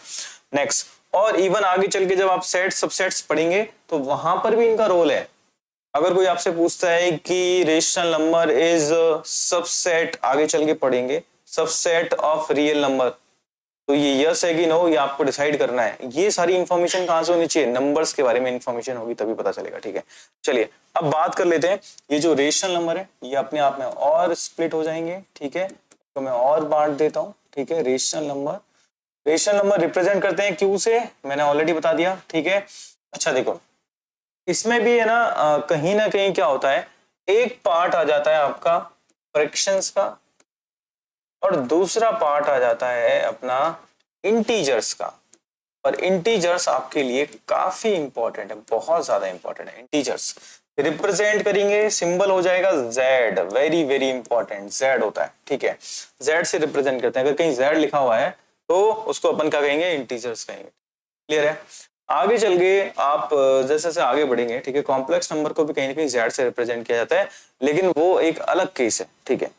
नेक्स्ट, और इवन आगे चल के जब आप सेट सबसेट्स पढ़ेंगे तो वहां पर भी इनका रोल है। अगर कोई आपसे पूछता है कि रेशनल नंबर इज सबसेट, आगे चल के पढ़ेंगे, सबसेट ऑफ रियल नंबर, तो ये यस है कि नो, ये आपको डिसाइड करना है। ये सारी इंफॉर्मेशन कहां से होनी चाहिए, नंबर्स के बारे में इंफॉर्मेशन होगी तभी पता चलेगा, ठीक है। चलिए अब बात कर लेते हैं, ये जो रेशनल नंबर है ये अपने आप में और स्प्लिट हो जाएंगे, ठीक है, तो मैं और बांट देता हूं, ठीक है। रेशनल नंबर रिप्रेजेंट करते हैं क्यू से, मैंने ऑलरेडी बता दिया, ठीक है। अच्छा देखो, इसमें भी है ना कहीं क्या होता है, एक पार्ट आ जाता है आपका फ्रैक्शंस का और दूसरा पार्ट आ जाता है अपना इंटीजर्स का। और इंटीजर्स आपके लिए काफी इंपॉर्टेंट है, बहुत ज्यादा इंपॉर्टेंट है। इंटीजर्स रिप्रेजेंट करेंगे, सिंबल हो जाएगा Z, very very important, Z होता है, ठीक है, जेड से रिप्रेजेंट करते हैं। अगर कहीं जेड लिखा हुआ है तो उसको अपन क्या कहेंगे, इंटीजर्स कहेंगे, क्लियर है। आगे चल के आप जैसे जैसे आगे बढ़ेंगे, ठीक है, कॉम्प्लेक्स नंबर को भी कहीं ना कहीं जेड से रिप्रेजेंट किया जाता है, लेकिन वो एक अलग केस है, ठीक है।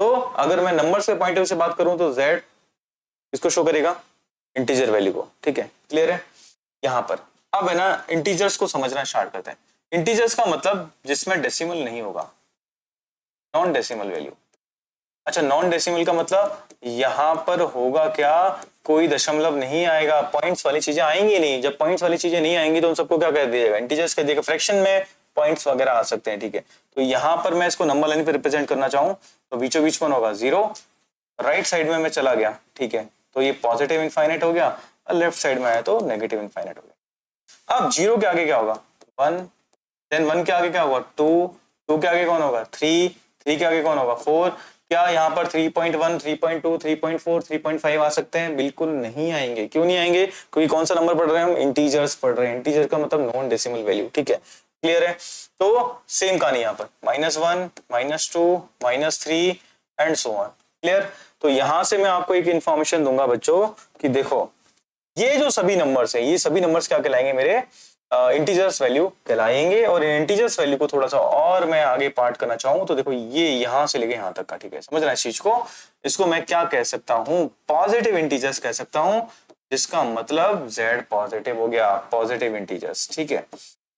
तो अगर मैं नंबर्स के पॉइंट ऑफ व्यू से बात करूं तो जेड इसको शो करेगा, इंटीजर वैल्यू को, ठीक है, क्लियर है। यहां पर अब है ना इंटीजर्स को समझना स्टार्ट करते हैं। इंटीजर्स का मतलब जिसमें डेसिमल नहीं होगा, नॉन डेसिमल वैल्यू। अच्छा, नॉन डेसिमल का मतलब यहाँ पर होगा क्या, कोई दशमलव नहीं आएगा, पॉइंट्स वाली चीजें आएंगी नहीं। जब पॉइंट्स वाली चीजें नहीं आएंगी तो उन सबको क्या कह दिएगा, इंटीजर्स कह दिएगा। फ्रैक्शन में पॉइंट्स वगैरह आ सकते हैं, ठीक है। तो यहाँ पर मैं इसको नंबर लाइन पे रिप्रेजेंट करना चाहूँ तो बीचों बीच कौन होगा, 0। राइट साइड में मैं चला गया, ठीक है, तो ये पॉजिटिव इनफाइनाइट हो गया, और लेफ्ट साइड में आया तो नेगेटिव इनफाइनाइट हो गया। अब 0 के आगे क्या होगा, 1, देन 1 के आगे क्या होगा, 2, 2 के आगे कौन होगा, 3, 3 के आगे कौन होगा, 4। क्या यहाँ पर 3.1, 3.2, 3.4, 3.5 आ सकते हैं? बिल्कुल नहीं आएंगे। क्यों नहीं आएंगे? क्योंकि कौन सा नंबर पढ़ रहे हैं हम, इंटीजर्स पढ़ रहे हैं। इंटीजर का मतलब नॉन डेसिमल वैल्यू, ठीक है, क्लियर है। तो सेम कहानी यहाँ पर -1, -2, -3 एंड सो ऑन, क्लियर। तो यहां से मैं आपको एक इंफॉर्मेशन दूंगा बच्चों कि देखो ये जो सभी नंबर्स हैं, ये सभी नंबर्स क्या कहलाएंगे, मेरे इंटीजर्स वैल्यू कहलाएंगे। और इंटीजर्स वैल्यू को थोड़ा सा और मैं आगे पार्ट करना चाहूँ तो देखो ये यहां से लेके यहां तक का, ठीक है, समझ रहे हैं इस चीज को। इसको मैं क्या कह सकता हूँ, पॉजिटिव इंटीजर्स कह सकता हूँ, जिसका मतलब z पॉजिटिव हो गया, पॉजिटिव इंटीजर्स, ठीक है,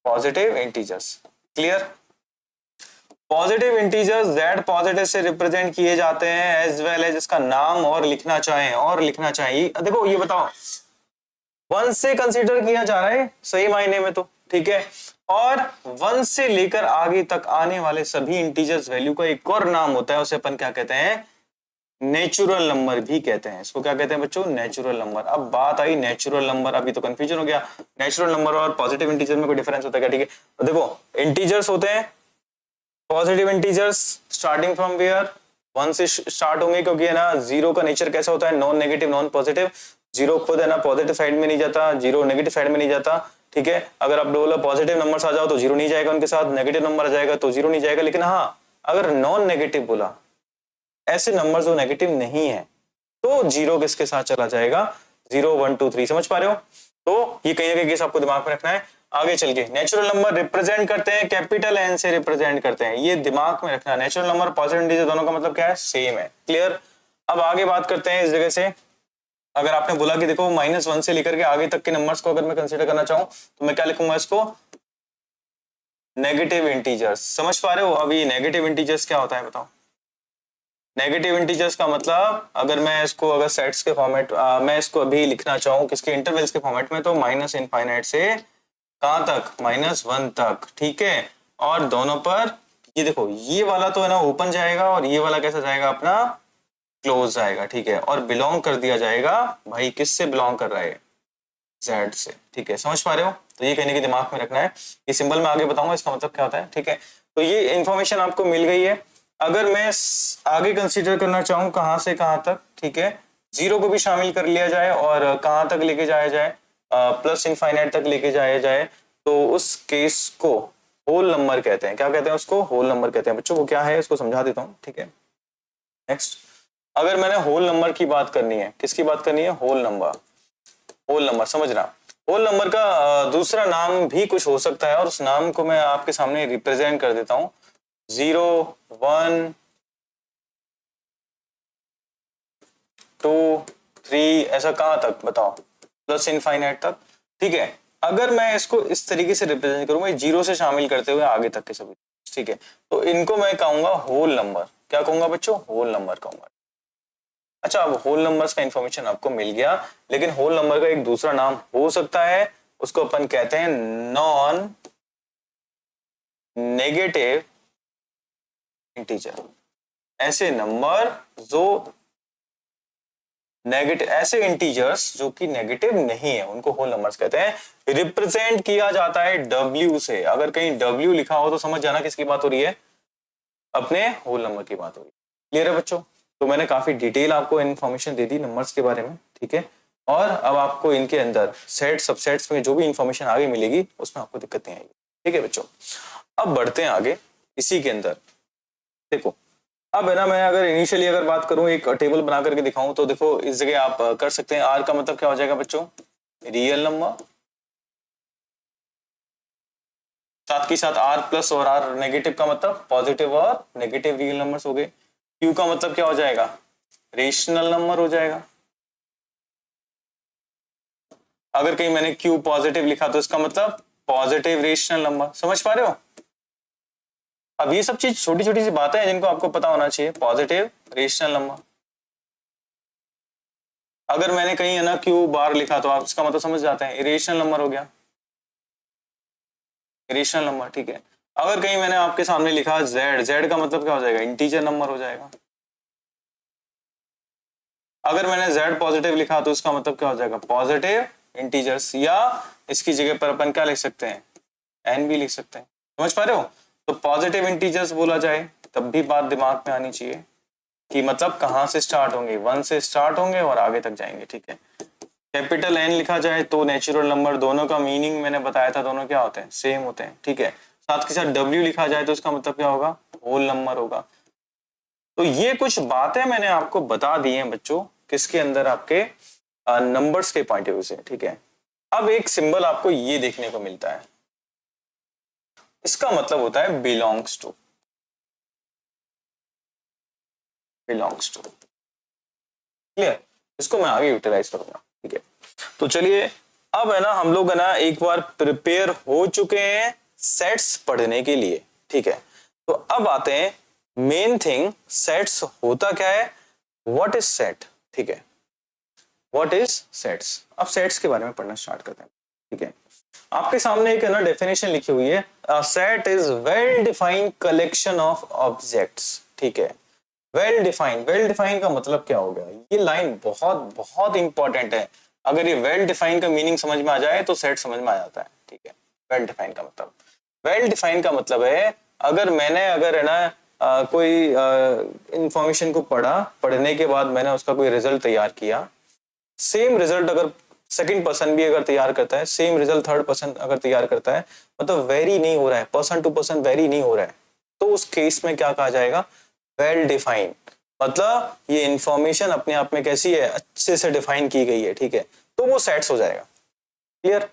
positive integers, clear. Positive integers z positive से रिप्रेजेंट किए जाते हैं, एज वेल एज इसका नाम और लिखना चाहें। देखो ये बताओ, 1 से कंसीडर किया जा रहा है सही मायने में तो, ठीक है, और 1 से लेकर आगे तक आने वाले सभी इंटीजर्स वैल्यू का एक और नाम होता है, उसे अपन क्या कहते हैं, नेचुरल नंबर भी कहते हैं। इसको क्या कहते हैं बच्चों, नेचुरल नंबर। अब बात आई नेचुरल नंबर, अभी तो कंफ्यूजन हो गया, नेचुरल नंबर और पॉजिटिव इंटीजर में कोई डिफरेंस होता है क्या, ठीक है। तो देखो इंटीजर्स होते हैं, positive integers starting from where, 1 से स्टार्ट होंगे, क्योंकि है ना 0 का नेचर कैसा होता है, नॉन नेगेटिव नॉन पॉजिटिव। 0 खुद है ना पॉजिटिव साइड में नहीं जाता, 0 नेगेटिव साइड में नहीं जाता, ठीक है। अगर आप बोला पॉजिटिव नंबर्स आ जाओ तो 0 नहीं जाएगा उनके साथ, नेगेटिव नंबर आ जाएगा तो 0 नहीं जाएगा। लेकिन हाँ, अगर नॉन नेगेटिव बोला, ऐसे नंबर जो नेगेटिव नहीं है, तो 0 किसके साथ चला जाएगा, 0, 1, 2, 3, समझ पा रहे हो। तो ये कहीं ना कहीं केस आपको दिमाग में रखना है। आगे चल के नेचुरल नंबर रिप्रेजेंट करते हैं, कैपिटल एन से रिप्रेजेंट करते हैं, ये दिमाग में रखना। नेचुरल नंबर पॉजिटिव इंटीजर दोनों का मतलब क्या है, सेम है, क्लियर। अब आगे बात करते हैं इस जगह से। अगर आपने बोला कि देखो -1 से लेकर के आगे तक के नंबर्स को अगर मैं कंसीडर करना चाहूं तो मैं क्या लिखूंगा, इसको नेगेटिव इंटीजर्स, समझ पा रहे हो। अब ये नेगेटिव इंटीजर्स क्या होता है बताओ। नेगेटिव इंटीजर्स का मतलब अगर मैं इसको अगर सेट्स के फॉर्मेट मैं इसको अभी लिखना चाहूँ किसके, इंटरवल्स के फॉर्मेट में, तो माइनस इनफाइनाइट से कहां तक, -1 तक, ठीक है। और दोनों पर ये देखो, ये वाला तो है ना ओपन जाएगा और ये वाला कैसा जाएगा अपना, क्लोज जाएगा, ठीक है। और बिलोंग कर दिया जाएगा, भाई किससे बिलोंग कर रहा है, Z से, ठीक है, समझ पा रहे हो। तो ये कहने के दिमाग में रखना है, ये सिंबल मैं आगे बताऊंगा इसका मतलब क्या होता है, ठीक है। तो ये इंफॉर्मेशन आपको मिल गई है। अगर मैं आगे कंसीडर करना चाहूँ कहां से कहां तक, ठीक है, 0 को भी शामिल कर लिया जाए और कहां तक लेके जाया जाए, प्लस इनफाइनाइट तक लेके जाया जाए, तो उस केस को होल नंबर कहते हैं। क्या कहते हैं उसको, होल नंबर कहते हैं। बच्चों को क्या है उसको समझा देता हूँ, ठीक है। नेक्स्ट, अगर मैंने होल नंबर की बात करनी है, किसकी बात करनी है, होल नंबर। होल नंबर समझना, होल नंबर का दूसरा नाम भी कुछ हो सकता है और उस नाम को मैं आपके सामने रिप्रेजेंट कर देता हूं, 0, 1, 2, 3, ऐसा कहां तक बताओ, प्लस इनफाइनाइट तक, ठीक है। अगर मैं इसको इस तरीके से रिप्रेजेंट करूंगा 0 से शामिल करते हुए आगे तक के सभी, ठीक है, तो इनको मैं कहूंगा होल नंबर। क्या कहूंगा बच्चों, होल नंबर कहूंगा। अच्छा, अब होल नंबर्स का इंफॉर्मेशन आपको मिल गया, लेकिन होल नंबर का एक दूसरा नाम हो सकता है, उसको अपन कहते हैं नॉन नेगेटिव इंटीजर। ऐसे नंबर जो नेगेटिव, ऐसे इंटीजर्स जो कि नेगेटिव नहीं है, उनको होल नंबर्स कहते हैं। रिप्रेजेंट किया जाता है W से। अगर कहीं W लिखा हो तो समझ जाना किसकी बात हो रही है, अपने होल नंबर की बात हो रही है। क्लियर है बच्चों। तो मैंने काफी डिटेल आपको इन्फॉर्मेशन दे दी नंबर्स के बारे में, ठीक है। और अब आपको इनके अंदर सेट सबसेट्स में जो भी इंफॉर्मेशन आगे मिलेगी उसमें आपको दिक्कत नहीं आएगी, ठीक है बच्चों। अब बढ़ते हैं आगे इसी के अंदर। देखो अब है ना, मैं अगर इनिशियली अगर बात करूं, एक टेबल बना करके दिखाऊं, तो देखो इस जगह आप कर सकते हैं। आर का मतलब क्या हो जाएगा बच्चों, रियल नंबर, साथ ही साथ आर प्लस और आर नेगेटिव का मतलब पॉजिटिव और नेगेटिव रियल नंबर्स हो गए। क्यू का मतलब क्या हो जाएगा, रेशनल नंबर हो जाएगा। अगर कहीं मैंने क्यू पॉजिटिव लिखा तो इसका मतलब पॉजिटिव रेशनल नंबर। समझ पा रहे हो? अब ये सब चीज छोटी छोटी सी बातें हैं जिनको आपको पता होना चाहिए। पॉजिटिव रेशनल नंबर, अगर मैंने कहीं है ना क्यू बार लिखा तो आप इसका मतलब समझ जाते हैं इरेशनल नंबर हो गया, इरेशनल नंबर, ठीक है। अगर कहीं मैंने आपके सामने लिखा जेड, जेड का मतलब क्या हो जाएगा? इंटीजर नंबर हो जाएगा। अगर मैंने जेड पॉजिटिव लिखा तो इसका मतलब क्या हो जाएगा? पॉजिटिव इंटीजर्स, या इसकी जगह पर अपन क्या लिख सकते हैं? एन भी लिख सकते हैं। समझ पा रहे हो? तो पॉजिटिव इंटीजर्स बोला जाए तब भी बात दिमाग में आनी चाहिए कि मतलब कहां से स्टार्ट होंगे, 1 से स्टार्ट होंगे और आगे तक जाएंगे, ठीक है। कैपिटल एन लिखा जाए तो नेचुरल नंबर, दोनों का मीनिंग मैंने बताया था, दोनों क्या होते हैं? सेम होते हैं, ठीक है। साथ के साथ डब्ल्यू लिखा जाए तो इसका मतलब क्या होगा? होल नंबर होगा। तो ये कुछ बातें मैंने आपको बता दी हैं बच्चों, किसके अंदर? आपके नंबर्स के पॉइंट ऑफ व्यू से, ठीक है। अब एक सिंबल आपको ये देखने को मिलता है, इसका मतलब होता है belongs to, belongs to. Clear? इसको मैं आगे यूटिलाइज करूंगा, ठीक है। तो चलिए, अब है ना हम लोग है ना एक बार प्रिपेयर हो चुके हैं सेट्स पढ़ने के लिए, ठीक है। तो अब आते हैं मेन थिंग, सेट्स होता क्या है, व्हाट इज सेट, ठीक है। What is sets? अब सेट्स के बारे में पढ़ना स्टार्ट करते हैं, ठीक है। आपके सामने एक है ना डेफिनेशन लिखी हुई है, set is well defined collection of objects, ठीक है। वेल डिफाइंड, वेल डिफाइंड का मतलब क्या हो गया? ये लाइन बहुत बहुत इंपॉर्टेंट है। अगर ये वेल डिफाइंड का मीनिंग समझ में आ जाए तो सेट समझ में आ जाता है, ठीक है। वेल डिफाइंड का मतलब, वेल डिफाइंड का मतलब है अगर मैंने अगर है ना कोई इंफॉर्मेशन को पढ़ा, पढ़ने के बाद मैंने उसका कोई रिजल्ट तैयार किया, सेम रिजल्ट अगर सेकंड पर्सन भी अगर तैयार करता है, सेम रिजल्ट थर्ड पर्सन अगर तैयार करता है, मतलब वेरी नहीं हो रहा है, पर्सन टू पर्सन वेरी नहीं हो रहा है, तो उस केस में क्या कहा जाएगा? Well defined. मतलब ये इंफॉर्मेशन अपने आप में कैसी है? अच्छे से डिफाइन की गई है, ठीक है, तो वो सेट्स हो जाएगा। क्लियर?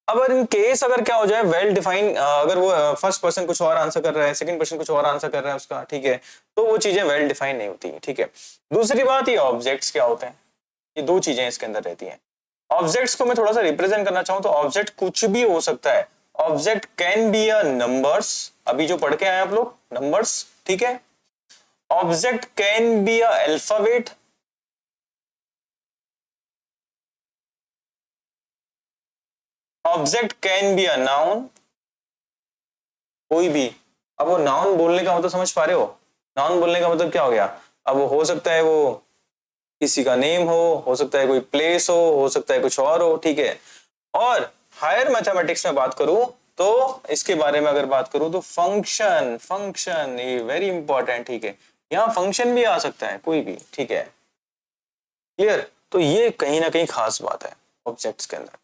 अब इन केस अगर क्या हो जाए वेल डिफाइन, अगर वो फर्स्ट पर्सन कुछ और आंसर कर रहा है, सेकंड पर्सन कुछ और आंसर कर रहा है उसका, ठीक है, तो वो चीजें वेल डिफाइन नहीं होती, ठीक है। दूसरी बात, ये ऑब्जेक्ट्स क्या होते हैं? ये दो चीजें इसके अंदर रहती हैं। ऑब्जेक्ट्स को मैं थोड़ा सा रिप्रेजेंट करना चाहूं तो ऑब्जेक्ट कुछ भी हो सकता है। Object can be a numbers, अभी जो पढ़ के आए आप लोग नंबर्स, ठीक है। Object can be a alphabet, object can be a noun, कोई भी। अब वो नाउन बोलने का मतलब समझ पा रहे हो? नाउन बोलने का मतलब क्या हो गया? अब वो हो सकता है वो किसी का नेम हो सकता है कोई प्लेस हो सकता है कुछ और हो, ठीक है। और हायर मैथमेटिक्स में बात करूं तो इसके बारे में अगर बात करूं तो फंक्शन, फंक्शन ये वेरी इंपॉर्टेंट, ठीक है। यहाँ फंक्शन भी आ सकता है कोई भी, ठीक है। क्लियर? तो ये कहीं ना कहीं खास बात है ऑब्जेक्ट्स के अंदर,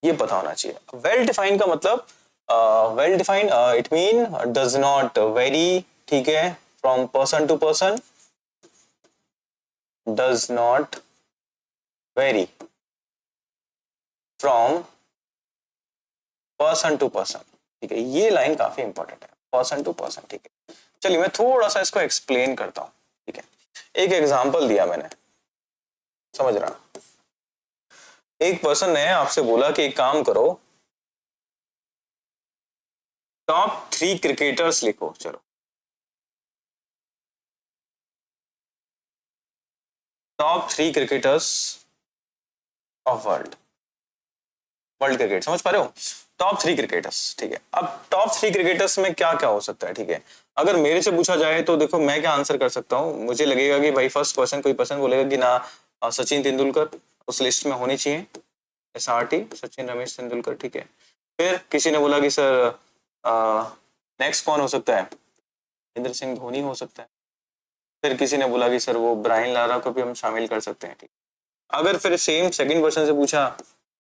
ये पता होना चाहिए। वेल डिफाइंड का मतलब, well defined it mean does not vary, ठीक है, from person to person, does not vary from person to person, ठीक है। ये लाइन काफी इंपॉर्टेंट है, पर्सन टू पर्सन, ठीक है। चलिए मैं थोड़ा सा इसको एक्सप्लेन करता हूं, ठीक है। एक एग्जांपल दिया मैंने, समझ रहा, एक पर्सन ने आपसे बोला कि एक काम करो, टॉप 3 क्रिकेटर्स लिखो, चलो top 3 cricketers of world, world cricket, समझ पा रहे हो? टॉप 3 क्रिकेटर्स, ठीक है। अब टॉप 3 क्रिकेटर्स में क्या क्या हो सकता है, ठीक है। अगर मेरे से पूछा जाए तो देखो मैं क्या आंसर कर सकता हूँ, मुझे लगेगा कि भाई फर्स्ट पर्सन कोई पर्सन बोलेगा कि ना सचिन तेंदुलकर उस लिस्ट में होनी चाहिए, SRT, सचिन रमेश तेंदुलकर, ठीक है। फिर किसी ने बोला कि सर नेक्स्ट कौन हो सकता है? महेंद्र सिंह धोनी हो सकता है। फिर किसी ने बोला कि सर वो ब्रायन लारा को भी हम शामिल कर सकते हैं, ठीक। अगर फिर सेम सेकंड पर्सन से पूछा,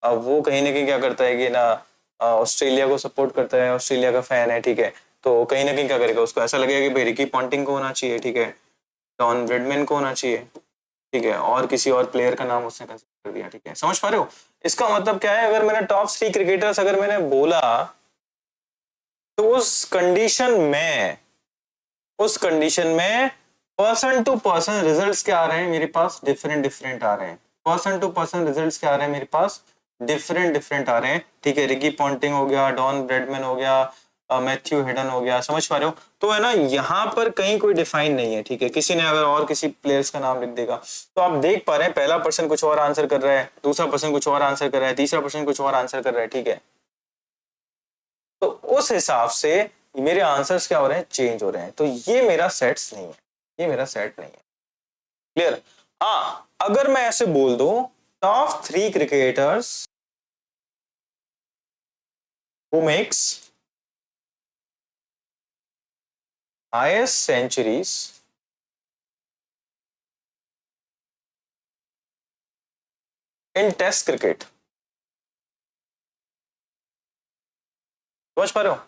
अब वो कहीं ना कहीं क्या करता है कि ना ऑस्ट्रेलिया को सपोर्ट करता है, ऑस्ट्रेलिया का फैन है, ठीक है, तो कहीं ना कहीं क्या करेगा, उसको ऐसा लगेगा कि भाई रिकी पॉन्टिंग को होना चाहिए, ठीक है, डॉन ब्रेडमैन को होना चाहिए, ठीक है, और किसी और प्लेयर का नाम उसने कंसीडर कर दिया, ठीक है। समझ पा रहे हो? इसका मतलब क्या है, अगर मैंने टॉप 3 क्रिकेटर्स अगर मैंने बोला तो उस कंडीशन में पर्सन टू पर्सन रिजल्ट्स क्या आ रहे हैं मेरे पास? डिफरेंट डिफरेंट आ रहे हैं। पर्सन टू पर्सन रिजल्ट्स क्या आ रहे हैं मेरे पास? डिफरेंट डिफरेंट आ रहे हैं, ठीक है। रिकी पॉन्टिंग हो गया, डॉन ब्रेडमैन हो गया, मैथ्यू हेडन हो गया, समझ पा रहे हो। तो है ना, यहाँ पर कहीं कोई डिफाइन नहीं है, ठीक है। किसी ने अगर और किसी प्लेयर्स का नाम लिख देगा तो आप देख पा रहे हैं पहला पर्सन कुछ और आंसर कर रहा है, दूसरा पर्सन कुछ और आंसर कर रहा है, तीसरा पर्सन कुछ और आंसर कर रहा है, ठीक है। तो उस हिसाब से मेरे आंसर्स क्या हो रहे हैं, चेंज हो रहे हैं। तो ये मेरा सेट्स नहीं है, ये मेरा सेट नहीं है। क्लियर। हाँ, अगर मैं ऐसे बोल दूं top 3 cricketers who makes highest centuries in test cricket, समझ पा रहे हो।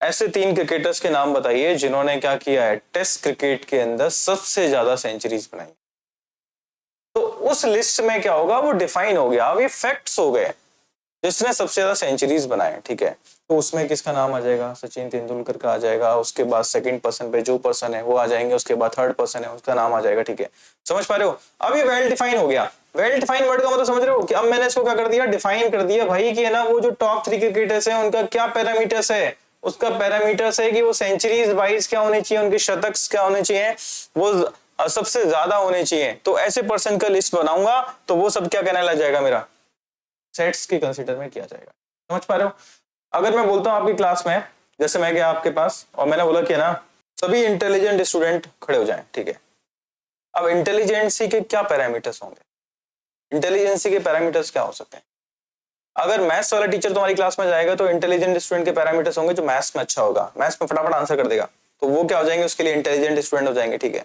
ऐसे 3 क्रिकेटर्स के नाम बताइए जिन्होंने क्या किया है, टेस्ट क्रिकेट के अंदर सबसे ज्यादा सेंचुरीज बनाई। तो उस लिस्ट में क्या होगा, वो डिफाइन हो गया, अब ये फैक्ट्स हो गए, जिसने सबसे ज्यादा सेंचुरीज बनाए, ठीक है। तो उसमें किसका नाम आ जाएगा, सचिन तेंदुलकर का आ जाएगा। उसके बाद सेकंड पर्सन पे जो पर्सन है वो आ जाएंगे, उसके बाद थर्ड पर्सन है उसका नाम आ जाएगा, ठीक है। समझ पा रहे हो। अब ये वेल डिफाइन हो गया। वेल डिफाइन वर्ड का मतलब समझ रहे हो कि अब मैंने इसको क्या कर दिया, डिफाइन कर दिया भाई कि है ना, वो जो टॉप 3 क्रिकेटर्स हैं उनका क्या पैरामीटर्स है, उसका पैरामीटर्स है कि वो सेंचुरीज वाइज क्या होने चाहिए, उनके शतक क्या होने चाहिए, वो सबसे ज्यादा होने चाहिए। तो ऐसे पर्सन का लिस्ट बनाऊंगा तो वो सब क्या कहने लग जाएगा, मेरा सेट्स की कंसीडर में किया जाएगा। समझ पा रहे हो। अगर मैं बोलता हूं आपकी क्लास में, जैसे मैं गया आपके पास और मैंने बोला कि ना सभी इंटेलिजेंट स्टूडेंट खड़े हो जाएं, ठीक है। अब इंटेलिजेंसी के क्या पैरामीटर्स होंगे, इंटेलिजेंसी के पैरामीटर्स क्या हो सकते हैं। अगर मैथ्स वाला टीचर तुम्हारी क्लास में जाएगा तो इंटेलिजेंट स्टूडेंट के पैरामीटर्स होंगे जो मैथ्स में अच्छा होगा, मैथ्स में फटाफट आंसर कर देगा, तो वो क्या हो जाएंगे, उसके लिए इंटेलिजेंट स्टूडेंट हो जाएंगे, ठीक है।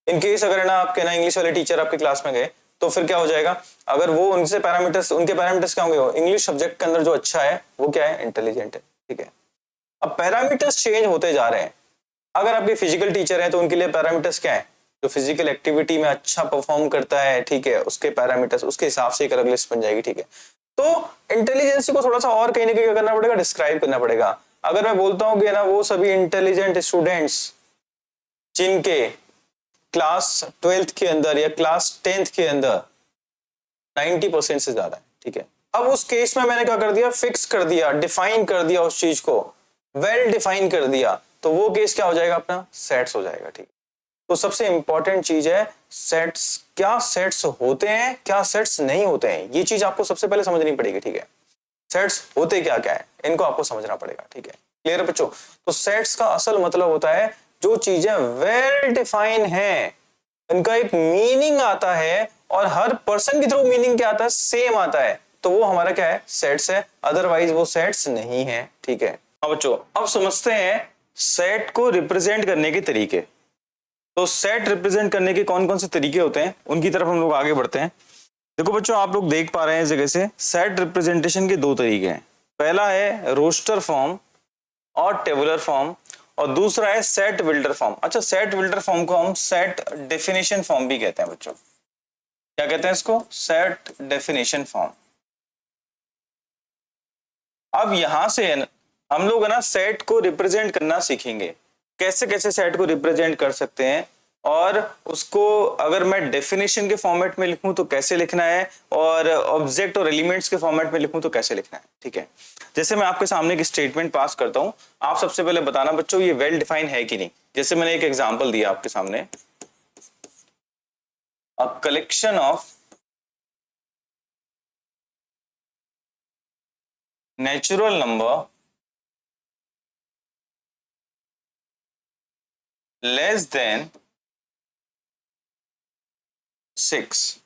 इन केस अगर ना आपके ना इंग्लिश वाले टीचर आपकी क्लास में गए तो फिर क्या हो जाएगा, अगर वो उनसे पैरामीटर्स, उनके पैरामीटर्स क्या होंगे, इंग्लिश सब्जेक्ट के अंदर जो अच्छा है वो क्या है, इंटेलिजेंट है, ठीक है। अब पैरामीटर्स चेंज होते जा रहे हैं। अगर आपके फिजिकल टीचर हैं तो उनके लिए पैरामीटर्स क्या है, जो फिजिकल एक्टिविटी में अच्छा परफॉर्म करता है, ठीक है, उसके पैरामीटर्स, उसके हिसाब से एक अलग लिस्ट बन जाएगी, ठीक है। तो इंटेलिजेंसी को थोड़ा सा और कहीं ना कहीं करना पड़ेगा, डिस्क्राइब करना पड़ेगा। अगर मैं बोलता हूँ कि ना वो सभी इंटेलिजेंट स्टूडेंट्स जिनके क्लास 12th के अंदर या क्लास 10th के अंदर 90% से ज्यादा है, ठीक है। अब उस केस में मैंने क्या कर दिया, फिक्स कर दिया, डिफाइन कर दिया उस चीज को, वेल डिफाइन कर दिया, तो वो केस क्या हो जाएगा, अपना सेट्स हो जाएगा, ठीक। तो सबसे इंपॉर्टेंट चीज है सेट्स, क्या सेट्स होते हैं, क्या सेट्स नहीं होते हैं, ये चीज आपको सबसे पहले समझनी पड़ेगी, ठीक है। सेट्स होते क्या क्या है, इनको आपको समझना पड़ेगा, ठीक है। क्लियर है बच्चों। तो सेट्स का असल मतलब होता है जो चीजें वेल डिफाइन है, इनका एक मीनिंग आता है और हर पर्सन के थ्रू मीनिंग क्या आता है, सेम आता है, तो वो हमारा क्या है, सेट्स है। अदरवाइज वो सेट्स नहीं है, ठीक है। अब बच्चों अब समझते हैं सेट को रिप्रेजेंट करने के तरीके। तो सेट रिप्रेजेंट करने के कौन कौन से तरीके होते हैं, उनकी तरफ हम लोग आगे बढ़ते हैं। देखो बच्चों, आप लोग देख पा रहे हैं इस जगह से सेट रिप्रेजेंटेशन के 2 तरीके हैं। पहला है रोस्टर फॉर्म और टेबुलर फॉर्म, और दूसरा है सेट बिल्डर फॉर्म। अच्छा, सेट बिल्डर फॉर्म को हम सेट डेफिनेशन फॉर्म भी कहते हैं बच्चों। क्या कहते हैं इसको, सेट डेफिनेशन फॉर्म। अब यहां से हम लोग है ना सेट को रिप्रेजेंट करना सीखेंगे, कैसे कैसे सेट को रिप्रेजेंट कर सकते हैं, और उसको अगर मैं डेफिनेशन के फॉर्मेट में लिखूं तो कैसे लिखना है, और ऑब्जेक्ट और एलिमेंट्स के फॉर्मेट में लिखूं तो कैसे लिखना है, ठीक है। जैसे मैं आपके सामने एक स्टेटमेंट पास करता हूं, आप सबसे पहले बताना बच्चों ये वेल डिफाइन है कि नहीं। जैसे मैंने एक एग्जांपल दिया आपके सामने, a collection of natural number less than 6।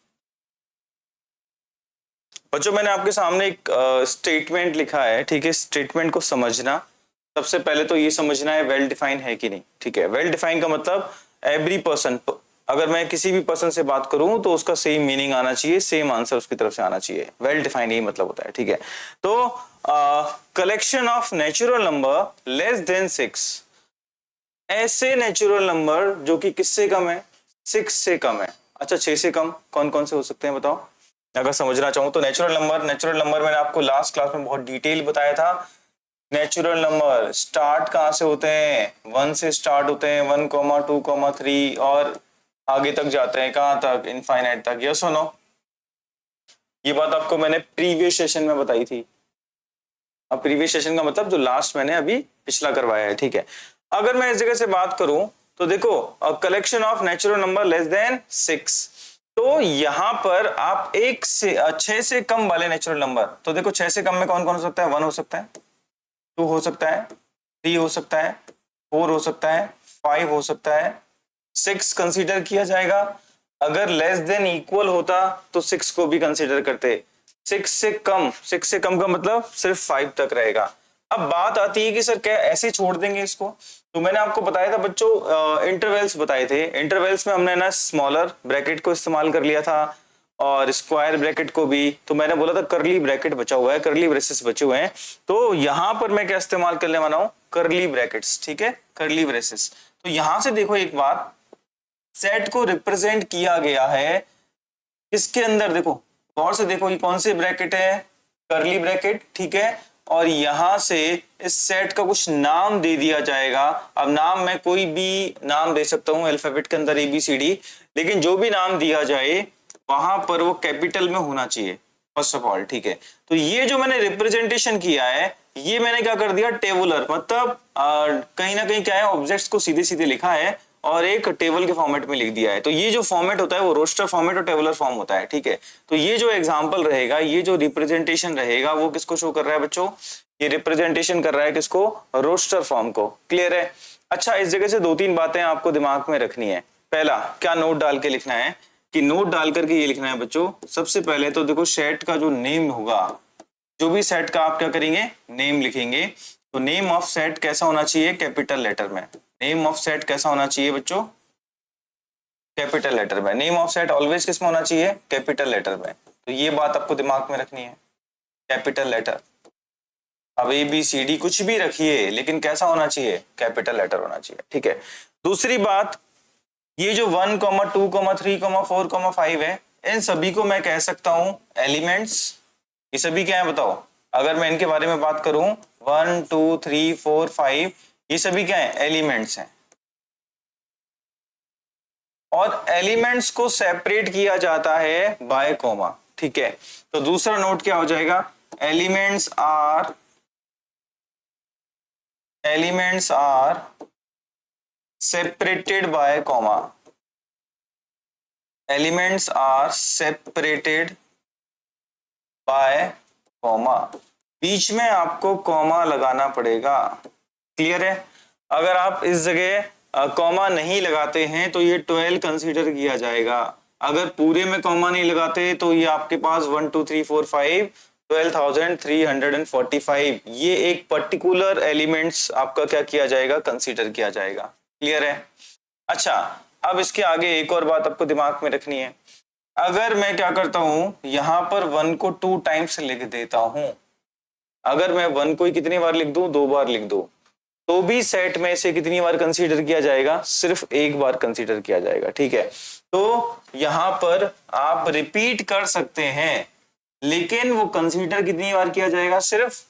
बच्चों मैंने आपके सामने एक स्टेटमेंट लिखा है, ठीक है। स्टेटमेंट को समझना, सबसे पहले तो ये समझना है वेल डिफाइन है कि नहीं, ठीक है। वेल डिफाइन का मतलब एवरी पर्सन, अगर मैं किसी भी पर्सन से बात करूं तो उसका सेम मीनिंग आना चाहिए, सेम आंसर उसकी तरफ से आना चाहिए। वेल डिफाइन यही मतलब होता है, ठीक है। तो collection of natural number less than 6, ऐसे नेचुरल नंबर जो कि किससे कम है, 6 से कम है। अच्छा, 6 से कम कौन कौन से हो सकते हैं बताओ, अगर समझना चाहूं तो। नेचुरल नंबर मैंने आपको लास्ट क्लास में बहुत डिटेल बताया था। नेचुरल नंबर स्टार्ट कहां से होते हैं, 1 से स्टार्ट होते हैं, 1, 2, 3 और आगे तक जाते हैं, कहां तक, इनफाइनाइट तक। यस और नो। ये बात आपको मैंने प्रीवियस सेशन में बताई थी। अब प्रीवियस सेशन का मतलब जो लास्ट मैंने अभी पिछला करवाया है, ठीक है। अगर मैं इस जगह से बात करूं तो देखो collection of natural number less than 6, तो यहां पर आप 6 से कम वाले नेचुरल नंबर, तो देखो 6 से कम में कौन कौन हो सकता है? 1 हो सकता है, 2 हो सकता है, 3 हो सकता है, 4 हो सकता है, 5 हो सकता है, 6 कंसीडर किया जाएगा। अगर लेस देन इक्वल होता तो 6 को भी कंसीडर करते। 6 से कम का मतलब सिर्फ 5 तक रहेगा। अब बात आती है कि सर क्या ऐसे छोड़ देंगे इसको? तो मैंने आपको बताया था बच्चों, इंटरवल्स बताए थे। इंटरवल्स में हमने ना स्मॉलर ब्रैकेट को इस्तेमाल कर लिया था और स्क्वायर ब्रैकेट को भी। तो मैंने बोला था करली ब्रैकेट बचा हुआ है, करली ब्रेसेस बचे हुए हैं, तो यहां पर मैं क्या इस्तेमाल करने वाला हूं? करली ब्रैकेट्स, ठीक है, करली ब्रेसेस। तो यहां से देखो एक बात, सेट को रिप्रेजेंट किया गया है इसके अंदर, देखो गौर से देखो, ये कौन सी ब्रैकेट है? करली ब्रैकेट, ठीक है। और यहां से इस सेट का कुछ नाम दे दिया जाएगा। अब नाम मैं कोई भी नाम दे सकता हूं अल्फाबेट के अंदर ABCD, लेकिन जो भी नाम दिया जाए वहां पर वो कैपिटल में होना चाहिए फर्स्ट ऑफ ऑल, ठीक है। तो ये जो मैंने रिप्रेजेंटेशन किया है, ये मैंने क्या कर दिया? टेबुलर, मतलब कहीं ना कहीं क्या है, ऑब्जेक्ट्स को सीधे सीधे लिखा है और एक टेबल के फॉर्मेट में लिख दिया है। तो ये जो फॉर्मेट होता है वो रोस्टर फॉर्मेट और टेबुलर फॉर्म होता है, ठीक है। तो ये जो एग्जांपल रहेगा, ये जो रिप्रेजेंटेशन रहेगा, वो किसको शो कर रहा है बच्चों? ये रिप्रेजेंटेशन कर रहा है किसको? रोस्टर फॉर्म को। क्लियर है? अच्छा, इस जगह से 2-3 बातें आपको दिमाग में रखनी है। पहला क्या नोट डाल के लिखना है कि नोट डाल करके ये लिखना है बच्चों, सबसे पहले तो देखो सेट का जो नेम होगा, जो भी सेट का आप क्या करेंगे? नेम लिखेंगे। तो नेम ऑफ सेट कैसा होना चाहिए? कैपिटल लेटर में। नेम ऑफ सेट कैसा होना चाहिए बच्चों? कैपिटल लेटर में। नेम ऑफ सेट ऑलवेज किस में होना चाहिए? कैपिटल लेटर में। तो ये बात आपको दिमाग में रखनी है, कैपिटल लेटर। अब ABCD कुछ भी रखिए, लेकिन कैसा होना चाहिए? कैपिटल लेटर होना चाहिए, ठीक है। दूसरी बात, ये जो 1, 2, 3, 4, 5 है, इन सभी को मैं कह सकता हूं एलिमेंट्स। ये सभी क्या है बताओ? अगर मैं इनके बारे में बात करूं, 1, 2, 3, 4, 5, ये सभी क्या है? एलिमेंट्स हैं। और एलिमेंट्स को सेपरेट किया जाता है बाय कॉमा, ठीक है। तो दूसरा नोट क्या हो जाएगा? Elements are separated by comma. Elements are separated by comma. बीच में आपको कॉमा लगाना पड़ेगा। क्लियर है? अगर आप इस जगह कॉमा नहीं लगाते हैं तो ये 12 कंसीडर किया जाएगा। अगर पूरे में कॉमा नहीं लगाते तो ये आपके पास 1, 2, 3, 4, 5 12,345, ये एक पर्टिकुलर एलिमेंट्स आपका क्या किया जाएगा? कंसीडर किया जाएगा। क्लियर है? अच्छा, अब इसके आगे एक और बात आपको दिमाग में रखनी है। अगर मैं क्या करता हूं, यहां पर 1 को 2 टाइम्स लिख देता हूं, अगर मैं 1 को कितनी बार लिख दूं? 2 बार लिख दूं, तो भी सेट में से कितनी बार कंसीडर किया जाएगा? सिर्फ एक बार कंसीडर किया जाएगा, ठीक है। तो यहां पर आप रिपीट कर सकते हैं, लेकिन वो कंसीडर कितनी बार किया जाएगा? सिर्फ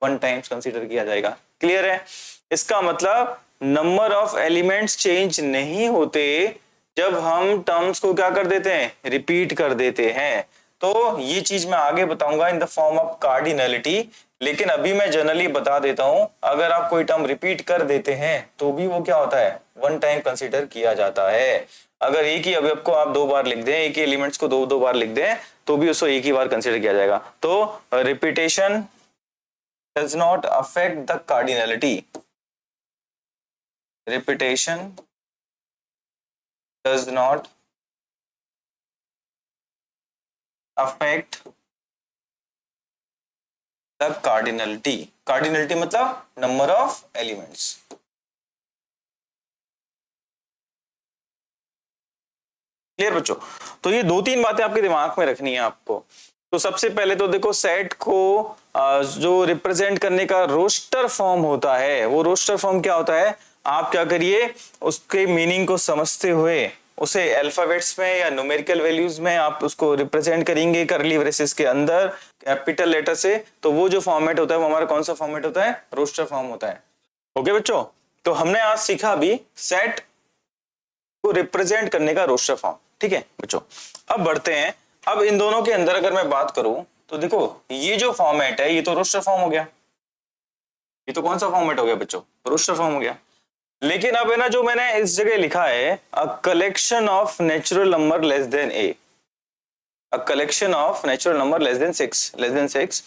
1 टाइम्स कंसीडर किया जाएगा। क्लियर है? इसका मतलब नंबर ऑफ एलिमेंट्स चेंज नहीं होते जब हम टर्म्स को क्या कर देते हैं? रिपीट कर देते हैं। तो ये चीज मैं आगे बताऊंगा इन द फॉर्म ऑफ कार्डिनलिटी, लेकिन अभी मैं जनरली बता देता हूं, अगर आप कोई टर्म रिपीट कर देते हैं तो भी वो क्या होता है? 1 टाइम कंसीडर किया जाता है। अगर एक ही अवयव को आप 2 बार लिख दें, एक ही एलिमेंट्स को 2 बार लिख दें, तो भी उसको एक ही बार कंसीडर किया जाएगा। तो repetition does not affect the cardinality. Repetition does not affect the cardinality. Cardinality मतलब नंबर ऑफ एलिमेंट्स। क्लियर बच्चों? तो ये 2-3 बातें आपके दिमाग में रखनी है आपको। तो सबसे पहले तो देखो सेट को जो रिप्रेजेंट करने का रोस्टर फॉर्म होता है, वो रोस्टर फॉर्म क्या होता है? आप क्या करिए, उसके मीनिंग को समझते हुए उसे अल्फाबेट्स में या न्यूमेरिकल वैल्यूज में आप उसको रिप्रेजेंट करेंगे करली ब्रेसेस के अंदर कैपिटल लेटर से। तो वो जो फॉर्मेट होता है वो हमारा कौन सा फॉर्मेट होता है? रोस्टर फॉर्म होता है। ओके बच्चों, तो हमने आज सीखा अभी सेट को रिप्रेजेंट करने का रोस्टर फॉर्म। ठीक है बच्चों, अब बढ़ते हैं अब इन दोनों के अंदर अगर मैं बात करूं तो देखो ये जो फॉर्मेट है ये तो रोस्टर फॉर्म हो गया, ये तो कौन सा फॉर्मेट हो गया बच्चों, रोस्टर फॉर्म हो गया। लेकिन अब है ना जो मैंने इस जगह लिखा है a collection of natural number less than A, a collection of natural number less than six,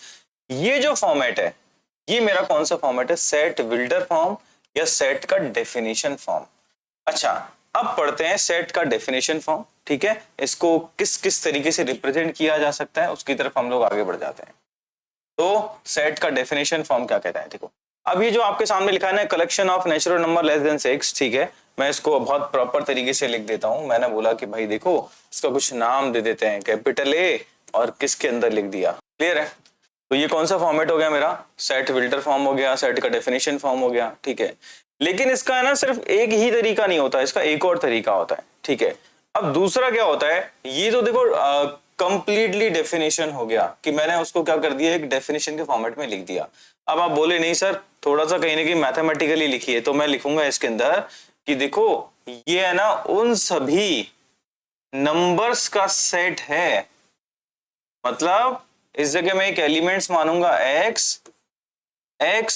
ये जो फॉर्मेट है ये मेरा कौन सा फॉर्मेट है, सेट विल्डर फॉर्म या सेट का डेफिनेशन फॉर्म। अच्छा अब पढ़ते हैं सेट का डेफिनेशन फॉर्म, ठीक है, इसको किस किस तरीके से रिप्रेजेंट किया जा सकता है उसकी तरफ हम लोग आगे बढ़ जाते हैं। तो सेट का डेफिनेशन फॉर्म क्या कहता है, देखो अब ये जो आपके सामने लिखा है ना collection of natural number less than six, ठीक है, मैं इसको बहुत प्रॉपर तरीके से लिख देता हूं। मैंने बोला कि भाई देखो इसका कुछ नाम दे देते हैं, कैपिटल ए और किसके अंदर लिख दिया, क्लियर है। तो ये कौन सा फॉर्मेट हो गया मेरा, सेट विल्टर फॉर्म हो गया, सेट का डेफिनेशन फॉर्म हो गया, ठीक है। लेकिन इसका है ना सिर्फ एक ही तरीका नहीं होता, इसका एक और तरीका होता है, ठीक है। अब दूसरा क्या होता है, ये तो देखो कंप्लीटली डेफिनेशन हो गया कि मैंने उसको क्या कर दिया, एक डेफिनेशन के फॉर्मेट में लिख दिया। अब आप बोले नहीं सर थोड़ा सा कहीं ना कहीं मैथमेटिकली लिखिए, तो मैं लिखूंगा इसके अंदर कि देखो ये है ना उन सभी नंबर्स का सेट है, मतलब इस जगह मैं एक एलिमेंट्स मानूंगा x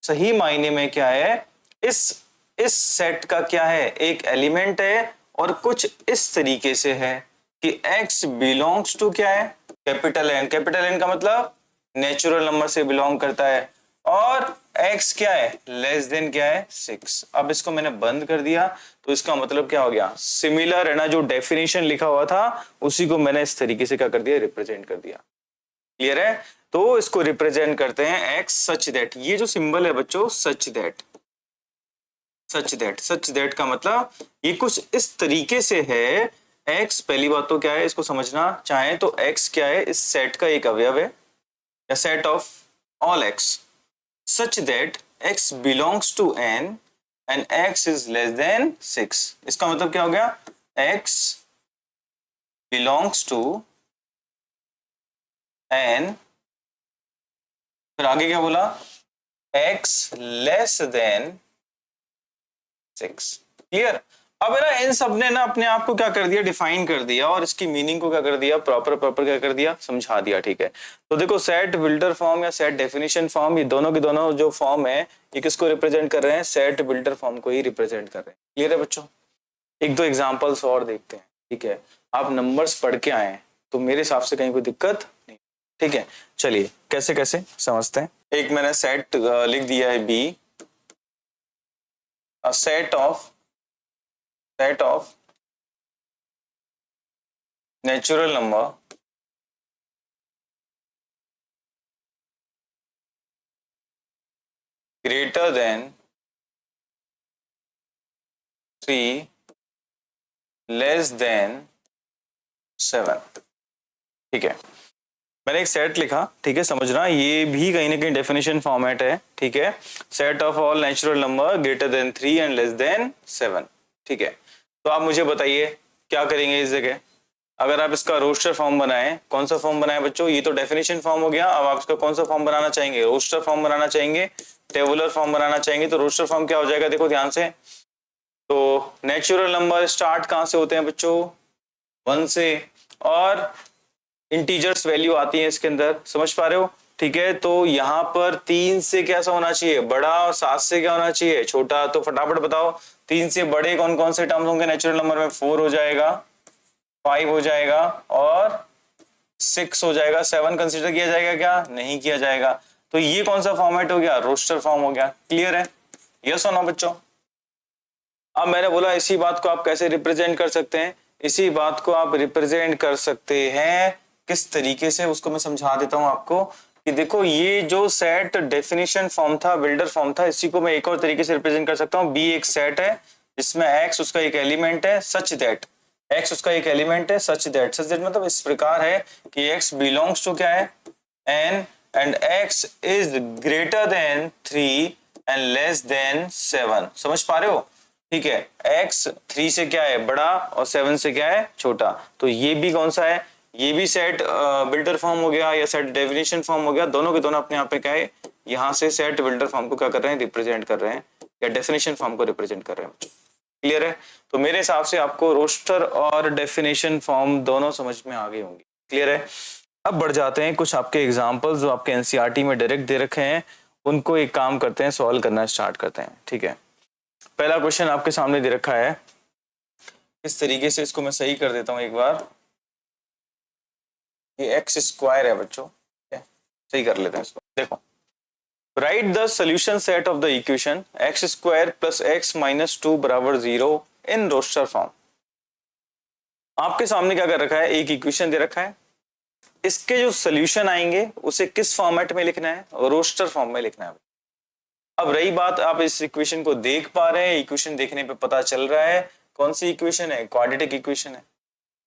सही मायने में क्या है, इस सेट का क्या है, एक एलिमेंट है और कुछ इस तरीके से है कि x बिलोंग्स टू क्या है, कैपिटल एन, कैपिटल एन का मतलब नेचुरल नंबर से बिलोंग करता है, और x क्या है, लेस देन क्या है 6। अब इसको मैंने बंद कर दिया तो इसका मतलब क्या हो गया, सिमिलर है ना जो डेफिनेशन लिखा हुआ था उसी को मैंने इस तरीके से क्या कर दिया, रिप्रेजेंट कर दिया, क्लियर है। तो इसको रिप्रेजेंट करते हैं x सच दैट, ये जो सिंबल है बच्चों सच दैट का मतलब ये कुछ इस तरीके से है। x पहली बात तो क्या है, इसको समझना चाहें तो x क्या है, इस सेट का एक अवयव है या set of all x such that x belongs to n and x is less than 6। इसका मतलब क्या हो गया, x belongs to n, फिर आगे क्या बोला, x less than 6, क्लियर। अब है ना इन सब ने ना अपने आप को क्या कर दिया, डिफाइन कर दिया और इसकी मीनिंग को क्या कर दिया, प्रॉपर क्या कर दिया, समझा दिया, ठीक है। तो देखो सेट बिल्डर फॉर्म या सेट डेफिनेशन फॉर्म, ये दोनों के दोनों जो फॉर्म है ये किसको रिप्रेजेंट कर रहे हैं, सेट बिल्डर फॉर्म को ही रिप्रेजेंट कर रहे हैं, क्लियर है बच्चों। एक दो एग्जाम्पल्स और देखते हैं, ठीक है, आप नंबर्स पढ़ के आए तो मेरे हिसाब से कहीं कोई दिक्कत नहीं, ठीक है। चलिए कैसे कैसे समझते हैं। एक मैंने सेट लिख दिया है B, set of natural number greater than 3 less than 7, ठीक है। मैंने एक सेट लिखा, ठीक है, समझना ये भी कहीं ना कहीं डेफिनेशन फॉर्मेट है, ठीक है। Set of all natural number greater than 3 and less than 7, ठीक है। तो आप मुझे बताइए क्या करेंगे इस जगह, अगर आप इसका रोस्टर फॉर्म बनाएं, कौन सा फॉर्म बनाएं बच्चों, ये तो डेफिनेशन फॉर्म हो गया। अब आप इसका कौन सा फॉर्म बनाना चाहेंगे, रोस्टर फॉर्म बनाना चाहेंगे, टेबुलर फॉर्म बनाना चाहेंगे। तो रोस्टर फॉर्म क्या हो जाएगा, देखो ध्यान से, तो नेचुरल नंबर स्टार्ट कहां से होते हैं बच्चों, 1 से, और इंटीजर्स वैल्यू आती है इसके अंदर, समझ पा रहे हो, ठीक है। तो यहाँ पर 3 से कैसा होना चाहिए, बड़ा, और 7 से क्या होना चाहिए, छोटा। तो फटाफट बताओ 3 से बड़े कौन कौन से टर्म्स होंगे नेचुरल नंबर में, 4 हो जाएगा, 5 हो जाएगा और 6 हो जाएगा। 7 कंसिडर किया जाएगा क्या, नहीं किया जाएगा। तो ये कौन सा फॉर्मेट हो गया, रोस्टर फॉर्म हो गया, क्लियर है, यस और नो बच्चों। अब मैंने बोला इसी बात को आप कैसे रिप्रेजेंट कर सकते हैं, इसी बात को आप रिप्रेजेंट कर सकते हैं किस तरीके से, उसको मैं समझा देता हूं आपको कि देखो ये जो सेट डेफिनेशन फॉर्म था, बिल्डर फॉर्म था, इसी को मैं एक और तरीके से रिप्रेजेंट कर सकता हूं। बी एक सेट है जिसमें x उसका एक एलिमेंट है, सच दैट x उसका एक एलिमेंट है, सच दैट मतलब इस प्रकार है कि x बिलोंग्स टू क्या है, n and x is greater than 3 and less than 7, समझ पा रहे हो, ठीक है। x 3 से क्या है, बड़ा, और 7 से क्या है, छोटा। तो ये भी कौन सा है, ये भी सेट बिल्डर फॉर्म हो गया या सेट डेफिनेशन फॉर्म हो गया। दोनों के दोनों अपने आप में क्या है, यहाँ से सेट बिल्डर फॉर्म को क्या कर रहे हैं, रिप्रेजेंट कर रहे हैं, या डेफिनेशन फॉर्म को रिप्रेजेंट कर रहे हैं। क्लियर है? तो मेरे हिसाब से आपको रोस्टर और डेफिनेशन फॉर्म दोनों समझ में आ गई होंगी। क्लियर है? अब बढ़ जाते हैं कुछ आपके एग्जाम्पल्स जो आपके एनसीईआरटी में डायरेक्ट दे रखे हैं, उनको एक काम करते हैं, सॉल्व करना स्टार्ट करते हैं। ठीक है, पहला क्वेश्चन आपके सामने दे रखा है, इस तरीके से इसको मैं सही कर देता हूं एक बार। ये एक्स स्क्वायर है बच्चों, सही कर लेते हैं इसको। देखो, right the solution set of the equation x square plus x minus 2 बराबर 0 इन रोस्टर फॉर्म। आपके सामने क्या कर रखा है, एक इक्वेशन दे रखा है, इसके जो सोल्यूशन आएंगे उसे किस फॉर्मेट में लिखना है, रोस्टर फॉर्म में लिखना है। अब रही बात, आप इस इक्वेशन को देख पा रहे हैं, इक्वेशन देखने पे पता चल रहा है कौन सी इक्वेशन है, क्वाड्रेटिक इक्वेशन है।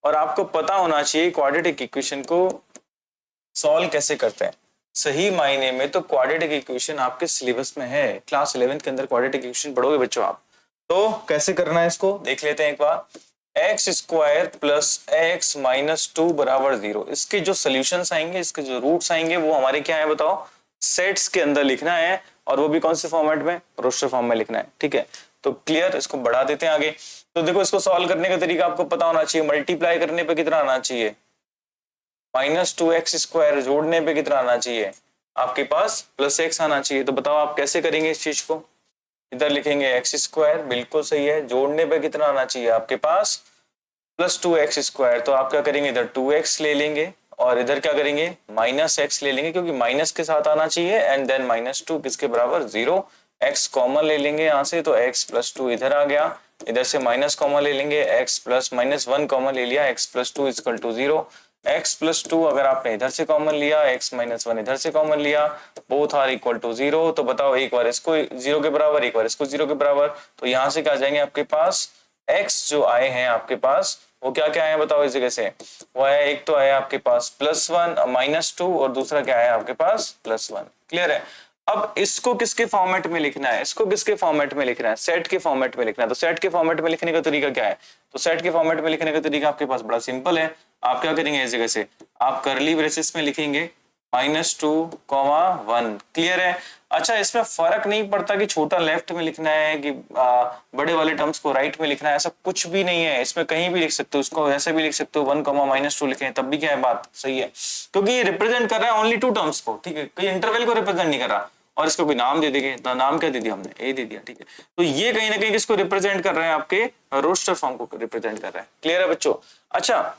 और आपको पता होना चाहिए क्वाड्रेटिक इक्वेशन को सॉल्व कैसे करते हैं। सही मायने में तो क्वाड्रेटिक इक्वेशन आपके सिलेबस में है, क्लास 11th के अंदर क्वाड्रेटिक इक्वेशन पढ़ोगे बच्चों आप। तो कैसे करना है इसको देख लेते हैं एक बार। X square plus x minus 2 बराबर 0, इसके जो सोल्यूशंस आएंगे, इसके जो रूट्स आएंगे वो हमारे क्या है बताओ, सेट्स के अंदर लिखना है, और वो भी कौन से फॉर्मेट में, रोस्टर फॉर्म में लिखना है। ठीक है, तो क्लियर, इसको बढ़ा देते हैं आगे। तो देखो, इसको सॉल्व करने का तरीका आपको पता होना चाहिए। मल्टीप्लाई करने पे कितना आना चाहिए, माइनस 2x स्क्वायर, जोड़ने पे कितना आना चाहिए आपके पास, प्लस एक्स आना चाहिए। तो बताओ आप कैसे करेंगे इस चीज को, इधर लिखेंगे एक्स स्क्वायर, बिल्कुल सही है, जोड़ने पे कितना आना चाहिए आपके पास, प्लस 2x स्क्वायर। तो आप क्या करेंगे, इधर 2x ले लेंगे और इधर क्या करेंगे, माइनस एक्स ले लेंगे, क्योंकि माइनस के साथ आना चाहिए, एंड देन माइनस 2 किसके बराबर, 0। x कॉमन ले लेंगे यहाँ से, तो x प्लस 2 इधर आ गया, इधर से माइनस कॉमन ले लेंगे, x प्लस माइनस 1 कॉमन ले लिया, x plus 2 equal to 0। x plus 2 अगर आपने इधर से कॉमन लिया, x माइनस 1 इधर से कॉमन लिया, बोथ आर इक्वल टू 0। तो बताओ, एक बार इसको 0 के बराबर, एक बार इसको 0 के बराबर, तो यहाँ से क्या आ जाएंगे आपके पास, x जो आए हैं आपके पास वो क्या क्या आए बताओ इस जगह से, वो है, एक तो आया आपके पास +1 -2, और दूसरा क्या है आपके पास +1। क्लियर है? अब इसको किसके फॉर्मेट में लिखना है, इसको किसके फॉर्मेट में लिखना है, सेट के फॉर्मेट में लिखना है। तो सेट के फॉर्मेट में लिखने का तरीका क्या है, तो सेट के फॉर्मेट में लिखने का तरीका आपके पास बड़ा सिंपल है। आप क्या करेंगे, इस जगह से आप कर्ली ब्रेसेस में लिखेंगे -2, 1। क्लियर है? अच्छा, इसमें फर्क नहीं पड़ता कि छोटा लेफ्ट में लिखना है कि बड़े वाले टर्म्स को राइट में लिखना है, ऐसा कुछ भी नहीं है। इसमें कहीं भी लिख सकते हो, इसको ऐसे भी लिख सकते हो 1, -2 लिखे तब भी क्या है, बात सही है, क्योंकि ये रिप्रेजेंट कर रहा है ओनली 2 टर्म्स को। ठीक है, कोई इंटरवल को रिप्रेजेंट नहीं कर रहा, और इसको कोई नाम दे देंगे, नाम क्या दे दिया हमने, ए दे दिया। ठीक है, तो ये कहीं ना कहीं किसको रिप्रेजेंट कर रहा है, आपके रोस्टर फॉर्म को रिप्रेजेंट कर रहा है। क्लियर है बच्चों? अच्छा,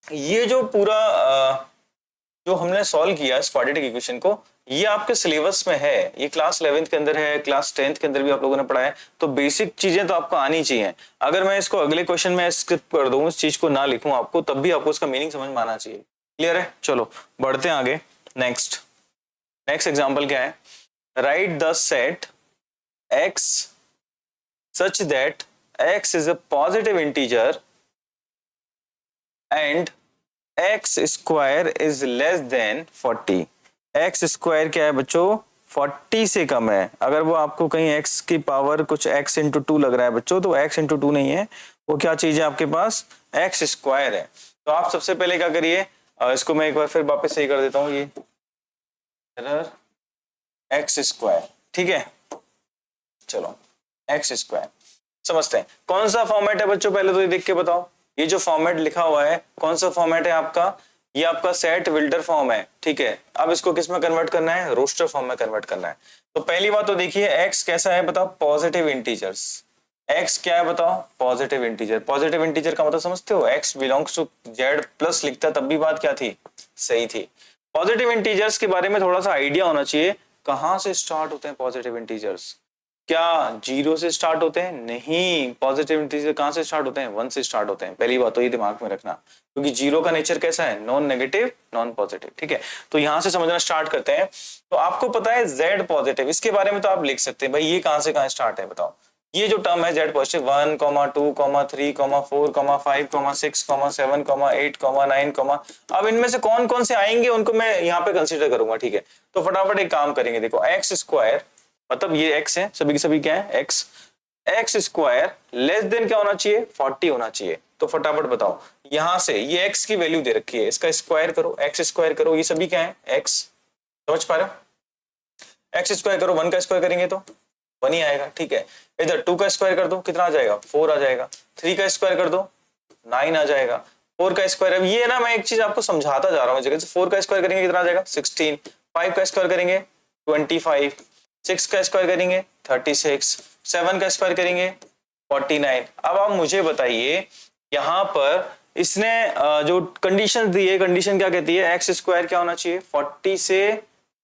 ये जो पूरा जो हमने सॉल्व किया इस क्वाड्रेटिक इक्वेशन को, ये आपके सिलेबस में है, ये क्लास 11th के अंदर है, क्लास 10th के अंदर भी आप लोगों ने पढ़ा है, तो बेसिक चीजें तो आपको आनी चाहिए। अगर मैं इसको अगले क्वेश्चन में स्किप कर दूं, इस चीज को ना लिखूं आपको, तब भी आपको इसका मीनिंग समझ में आना चाहिए। क्लियर है? चलो बढ़ते हैं आगे। नेक्स्ट एग्जाम्पल क्या है, right the set x such that x is a positive integer and x square is less than 40। x square क्या है बच्चों, 40 से कम है। अगर वो आपको कहीं x की पावर कुछ x इंटू 2 लग रहा है बच्चों, तो x इंटू 2 नहीं है, वो क्या चीज है आपके पास, x स्क्वायर है। तो आप सबसे पहले क्या करिए, इसको मैं एक बार फिर वापस सही कर देता हूँ, ये एक्स स्क्वायर। ठीक है, चलो एक्स स्क्वायर समझते हैं कौन सा फॉर्मेट है बच्चों, पहले तो ये देख के बताओ, ये जो फॉर्मेट लिखा हुआ है कौन सा फॉर्मेट है आपका, ये आपका सेट विल्डर फॉर्म है। ठीक है, अब इसको किस में कन्वर्ट करना है, रोस्टर फॉर्म में कन्वर्ट करना है। तो पहली बात तो देखिए, x कैसा है बताओ, पॉजिटिव इंटीजर्स। x क्या है बताओ, पॉजिटिव इंटीजर। पॉजिटिव इंटीजर का मतलब समझते हो, x belongs to z plus लिखता तब भी बात क्या थी, सही थी। पॉजिटिव इंटीजर्स के बारे में थोड़ा सा आइडिया होना चाहिए, कहां से स्टार्ट होते हैं पॉजिटिव इंटीजर्स, क्या 0 से स्टार्ट होते हैं, नहीं, पॉजिटिव इंटीजर कहां से स्टार्ट होते हैं, 1 से स्टार्ट होते हैं। पहली बात तो ये दिमाग में रखना, क्योंकि 0 का नेचर कैसा है, नॉन नेगेटिव नॉन पॉजिटिव। ठीक है, तो यहां से समझना स्टार्ट करते हैं। तो आपको पता है Z पॉजिटिव, इसके बारे में तो आप लिख सकते हैं भाई, ये कहां से कहां स्टार्ट है बताओ। ये जो टर्म है Z पॉजिटिव 1, 2, 3, 4, 5, 6, 7, 8, 9, अब इनमें से कौन कौन से आएंगे उनको मैं यहाँ पे कंसीडर करूंगा। ठीक है, तो फटाफट एक काम करेंगे, देखो एक्स स्क्वायर, मतलब ये x है, सभी के सभी क्या है x, x square less than क्या होना चाहिए, 40 होना चाहिए। तो फटाफट बताओ, यहां से ये x की वैल्यू दे रखी है, इसका स्क्वायर करो, x स्क्वायर करो, ये सभी क्या है x, समझ पा रहे हो, x स्क्वायर करो, 1 का स्क्वायर करेंगे तो 1 ही आएगा, ठीक है। इधर 2 का स्क्वायर कर दो, कितना आ जाएगा 4 आ जाएगा। 3 का स्क्वायर कर दो 9 आ जाएगा। 4 का स्क्वायर, अब ये ना मैं एक चीज आपको समझाता जा रहा हूँ जगह से। 4 का स्क्वायर करेंगे कितना आ जाएगा 16। 5 का स्क्वायर करेंगे 25। 6 का स्क्वायर करेंगे 36। 7 का स्क्वायर करेंगे 49। अब आप मुझे बताइए यहाँ पर इसने जो कंडीशन दी है, कंडीशन क्या कहती है, एक्स स्क्वायर क्या होना चाहिए 40 से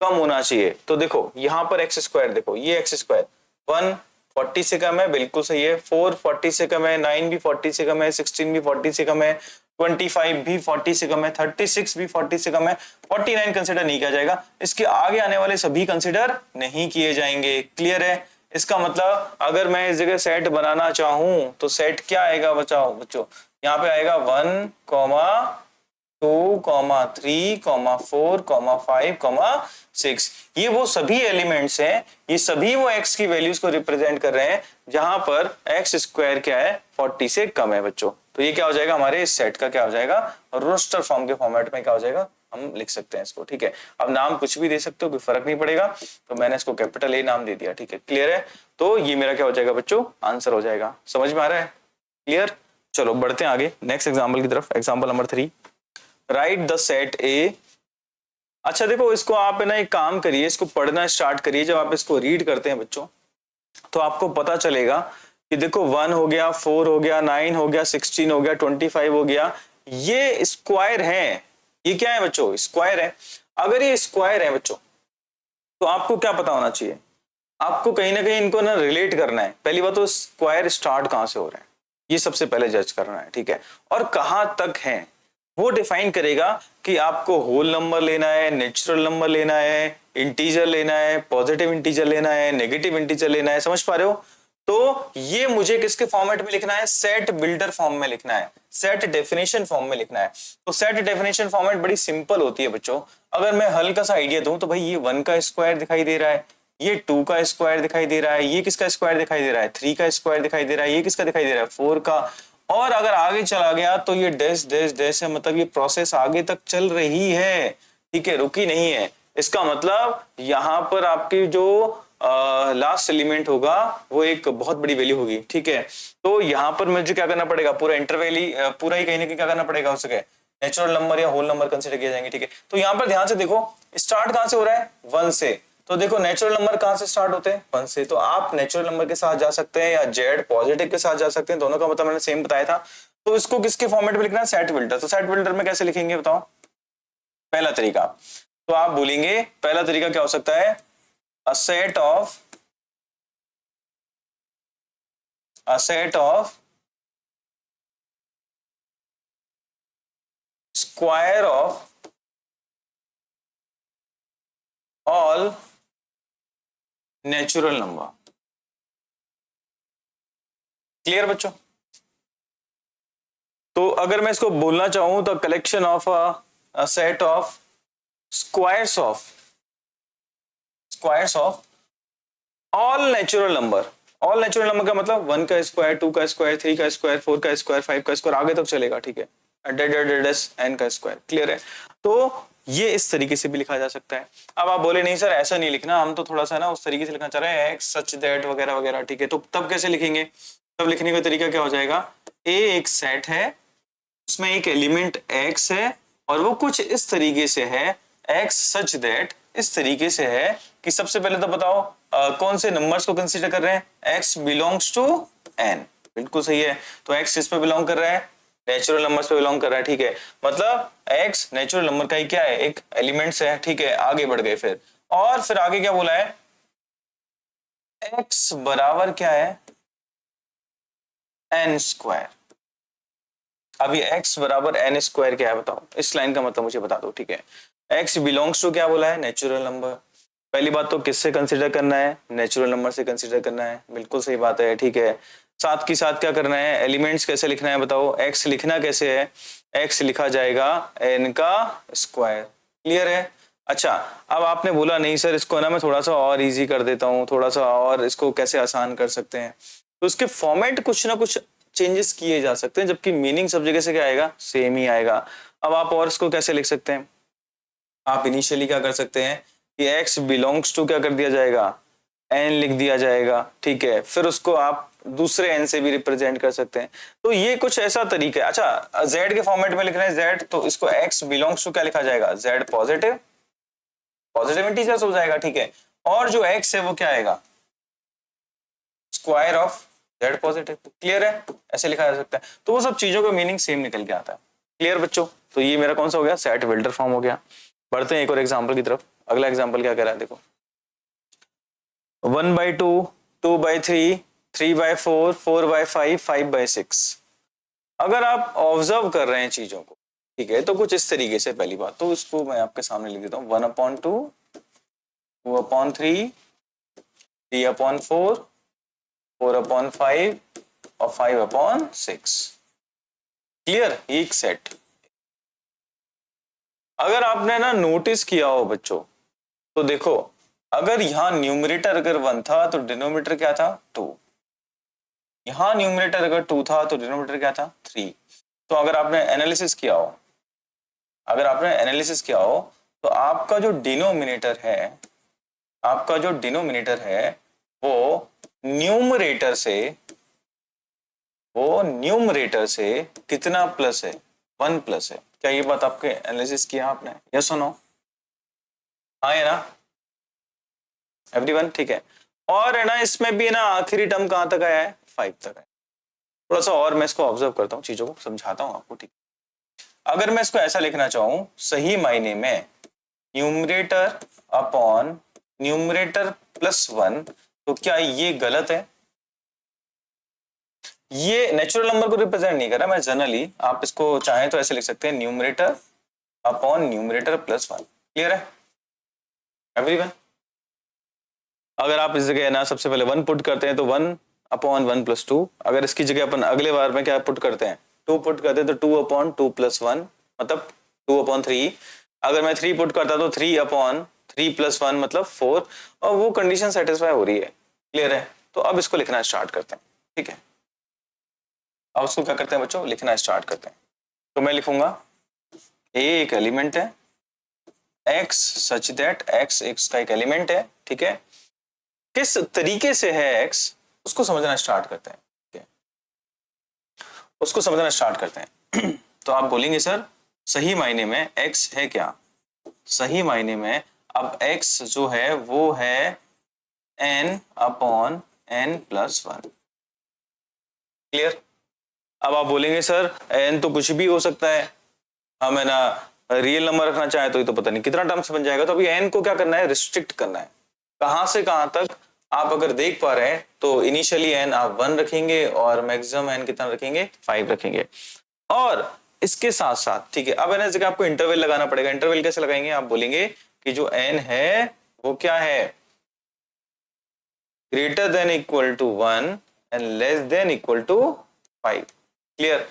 कम होना चाहिए। तो देखो यहाँ पर एक्स स्क्वायर, देखो ये एक्स स्क्वायर 1 40 से कम है, बिल्कुल सही है। 4 40 से कम है, 9 भी 40 से कम है, 16 भी 40 से कम है, 25 भी 40 से कम है, 36 भी 40 से कम है, 49 कंसिडर नहीं किया जाएगा। इसके आगे आने वाले सभी कंसिडर नहीं किए जाएंगे। क्लियर है? इसका मतलब अगर मैं इस जगह सेट बनाना चाहूं तो सेट क्या आएगा बच्चों, यहाँ पे आएगा 1, 2, 3, 4, 5, 6। ये वो सभी एलिमेंट्स हैं, ये सभी वो x की वैल्यूज को रिप्रेजेंट कर रहे हैं जहां पर x स्क्वायर क्या है 40 से कम है बच्चों। तो ये क्या हो जाएगा हमारे इस सेट का क्या हो जाएगा, रोस्टर फॉर्म के फॉर्मेट में क्या हो जाएगा, हम लिख सकते हैं इसको। ठीक है, अब नाम कुछ भी दे सकते हो, कोई फर्क नहीं पड़ेगा। तो मैंने इसको कैपिटल A नाम दे दिया। ठीक है, क्लियर है? तो ये मेरा क्या हो जाएगा बच्चों, आंसर हो जाएगा। समझ में आ रहा है? क्लियर? चलो बढ़ते हैं आगे नेक्स्ट एग्जाम्पल की तरफ। Example number 3, right the set ए। अच्छा देखो, इसको आप है ना एक काम करिए, इसको पढ़ना स्टार्ट करिए। जब आप इसको रीड करते हैं बच्चों तो आपको पता चलेगा कि देखो 1 हो गया, 4 हो गया, 9 हो गया, 16 हो गया, 25 हो गया, ये स्क्वायर है। ये क्या है बच्चों, स्क्वायर है। अगर ये स्क्वायर है बच्चों तो आपको क्या पता होना चाहिए, आपको कहीं ना कहीं इनको ना रिलेट करना है। पहली बात तो स्क्वायर स्टार्ट कहां से हो रहा है, ये सबसे पहले जज करना है। ठीक है, और कहां तक है वो डिफाइन करेगा कि आपको होल नंबर लेना है, नेचुरल नंबर लेना है, इंटीजर लेना है, पॉजिटिव इंटीजर लेना है, नेगेटिव इंटीजर लेना है। समझ पा रहे हो? तो ये मुझे किसके फॉर्मेट में लिखना है, सेट बिल्डर फॉर्म में लिखना है, सेट डेफिनेशन फॉर्म में लिखना है। तो सेट डेफिनेशन फॉर्मेट बड़ी सिंपल होती है बच्चों। अगर मैं हल्का सा आइडिया दूं तो भाई ये 1 का स्क्वायर दिखाई दे रहा है, ये 2 का स्क्वायर दिखाई दे रहा है, ये किसका स्क्वायर दिखाई दे रहा है 3 का स्क्वायर दिखाई दे रहा है, ये किसका दिखाई दे रहा है 4 का। और अगर आगे चला गया तो ये डैश डैश डैश है, मतलब ये प्रोसेस आगे तक चल रही है। ठीक है, रुकी नहीं है। इसका मतलब यहाँ पर आपकी जो लास्ट एलिमेंट होगा वो एक बहुत बड़ी वैल्यू होगी। ठीक है, तो यहाँ पर मुझे क्या करना पड़ेगा, पूरा इंटरवैल ही पूरा ही कहीं ना कहीं क्या करना पड़ेगा, हो सके नेचुरल नंबर या होल नंबर कंसिडर किए जाएंगे। ठीक है, तो यहाँ पर ध्यान से देखो, स्टार्ट कहां से हो रहा है 1 से। तो देखो नेचुरल नंबर कहां से स्टार्ट होते हैं 1 से। तो आप नेचुरल नंबर के साथ जा सकते हैं या जेड पॉजिटिव के साथ जा सकते हैं, दोनों का मतलब मैंने सेम बताया था। तो इसको किसके फॉर्मेट में लिखना है, सेट बिल्डर। तो सेट बिल्डर में कैसे लिखेंगे बताओ? पहला तरीका तो आप बोलेंगे, पहला तरीका क्या हो सकता है, a set of square of all natural number. Clear बच्चों? तो अगर मैं इसको बोलना चाहूं तो collection of a set of squares of all natural number. All natural number का मतलब 1 का स्क्वायर, 2 का स्क्वायर, 3 का स्क्वायर, 4 का स्क्वायर, 5 का स्क्वायर, आगे तक चलेगा। ठीक है, n का स्क्वायर। क्लियर है? तो ये इस तरीके से भी लिखा जा सकता है। अब आप बोले नहीं सर ऐसा नहीं लिखना, हम तो थोड़ा सा ना उस तरीके से लिखना चाह रहे हैं, एक्स सच दैट वगैरह वगैरह। ठीक है, तो तब कैसे लिखेंगे, तब लिखने का तरीका क्या हो जाएगा, ए एक सेट है, उसमें एक एलिमेंट x है और वो कुछ इस तरीके से है, x सच दैट इस तरीके से है कि सबसे पहले तो बताओ कौन से नंबर्स को कंसीडर कर रहे हैं, x बिलोंग्स टू n। बिल्कुल सही है। तो x किस पे बिलोंग कर रहा है, नेचुरल नंबर्स पे बिलोंग कर रहा है। ठीक है, मतलब x नेचुरल नंबर का ही क्या है, एक एलिमेंट्स है। ठीक है, आगे बढ़ गए फिर, और फिर आगे क्या बोला है, x बराबर क्या है n स्क्वायर। अब ये x बराबर n स्क्वायर क्या है बताओ, इस लाइन का मतलब मुझे बता दो। ठीक है, x बिलोंग्स टू क्या बोला है, नेचुरल नंबर। पहली बात तो किससे कंसीडर करना है, नेचुरल नंबर से कंसीडर करना है। बिल्कुल सही बात है। ठीक है, साथ के साथ क्या करना है, एलिमेंट्स कैसे लिखना है बताओ, x लिखना कैसे है, x लिखा जाएगा n का स्क्वायर। क्लियर है? अच्छा, अब आपने बोला नहीं सर इसको ना मैं थोड़ा सा और इजी कर देता हूँ, थोड़ा सा और इसको कैसे आसान कर सकते हैं। तो इसके फॉर्मेट कुछ ना कुछ चेंजेस किए जा सकते हैं, जबकि मीनिंग सब जगह से क्या आएगा, सेम ही आएगा। अब आप और इसको कैसे लिख सकते हैं, आप इनिशियली क्या कर सकते हैं कि x बिलोंग्स टू क्या कर दिया जाएगा, n लिख दिया जाएगा, ठीक है। फिर उसको आप दूसरे n से भी रिप्रेजेंट कर सकते हैं। तो ये कुछ ऐसा तरीका है। अच्छा, z के फॉर्मेट में लिख रहे हैं z, तो इसको x बिलोंग्स टू क्या लिखा जाएगा, z पॉजिटिव, पॉजिटिव इंटीजर्स हो जाएगा, ठीक है। और जो x है वो क्या आएगा, square of z positive. Clear है, ऐसे लिखा जा सकता है। तो वो सब चीजों का मीनिंग सेम निकल के आता है। क्लियर बच्चों, तो ये मेरा कौन सा हो गया, सेट बिल्डर फॉर्म हो गया। बढ़ते हैं एक और एग्जाम्पल की तरफ। अगला एग्जाम्पल क्या कह रहा है, देखो 1/2, 2/3, 3/4, 4/5, 5/6। अगर आप ऑब्जर्व कर रहे हैं चीजों को, ठीक है, तो कुछ इस तरीके से। पहली बात तो इसको मैं आपके सामने लिख देता हूँ, 1/2, 2/3, 3/4, 4/5 और 5/6। क्लियर, एक सेट। अगर आपने ना नोटिस किया हो बच्चों, तो देखो अगर यहां न्यूमरेटर अगर 1 था तो डिनोमिनेटर क्या था, 2। यहां न्यूमरेटर अगर 2 था तो डिनोमिनेटर क्या था, 3। तो अगर आपने एनालिसिस किया हो, अगर आपने एनालिसिस किया हो, तो आपका जो डिनोमिनेटर है, आपका जो डिनोमिनेटर है वो न्यूमरेटर से, वो न्यूमरेटर से कितना प्लस है, 1 प्लस है। क्या ये बात आपके एनालिसिस किया आपने, यस और नो? हाँ है ना एवरीवन, ठीक है। और है ना इसमें भी है ना आखिरी टर्म कहां तक आया है, 5 तक है। थोड़ा सा और मैं इसको ऑब्जर्व करता हूँ, चीजों को समझाता हूँ आपको, ठीक। अगर मैं इसको ऐसा लिखना चाहूं, सही मायने में न्यूमरेटर अपॉन न्यूमरेटर प्लस 1, तो क्या ये गलत है? ये नेचुरल नंबर को रिप्रेजेंट नहीं कर रहा, मैं जनरली, आप इसको चाहें तो ऐसे लिख सकते हैं, numerator upon numerator plus 1। Clear है एवरीवन? अगर आप इस जगह ना सबसे पहले 1 पुट करते हैं तो 1/1 प्लस 2। अगर इसकी जगह अपन अगले बार में क्या पुट करते हैं, 2 पुट करते हैं, तो 2/2 प्लस 1 मतलब 2/3। अगर मैं 3 पुट करता तो 3/3 प्लस 1 मतलब 4। और वो कंडीशन सेटिस्फाई हो रही है। क्लियर है? तो अब इसको लिखना स्टार्ट करते हैं, ठीक है। अब उसको क्या करते हैं बच्चों, लिखना स्टार्ट करते हैं। तो मैं लिखूंगा ए एक एलिमेंट है, x such that x x का एक एलिमेंट है, ठीक है। किस तरीके से है एक्स, उसको समझना स्टार्ट करते हैं, ठीक है, उसको समझना स्टार्ट करते हैं। तो आप बोलेंगे सर सही मायने में एक्स है क्या, सही मायने में अब एक्स जो है वो है n/n+1। क्लियर? अब आप बोलेंगे सर n तो कुछ भी हो सकता है, हम है ना रियल नंबर रखना चाहे तो ये तो पता नहीं कितना टर्म्स बन जाएगा। तो अभी n को क्या करना है, रिस्ट्रिक्ट करना है। कहां से कहां तक? आप अगर देख पा रहे हैं तो इनिशियली n आप 1 रखेंगे और मैक्सिमम n कितना रखेंगे, 5 रखेंगे। और इसके साथ साथ, ठीक है, अब है ना जगह आपको इंटरवल लगाना पड़ेगा। इंटरवल कैसे लगाएंगे, आप बोलेंगे कि जो n है वो क्या है, greater than equal to 1 and less than equal to 5। Clear?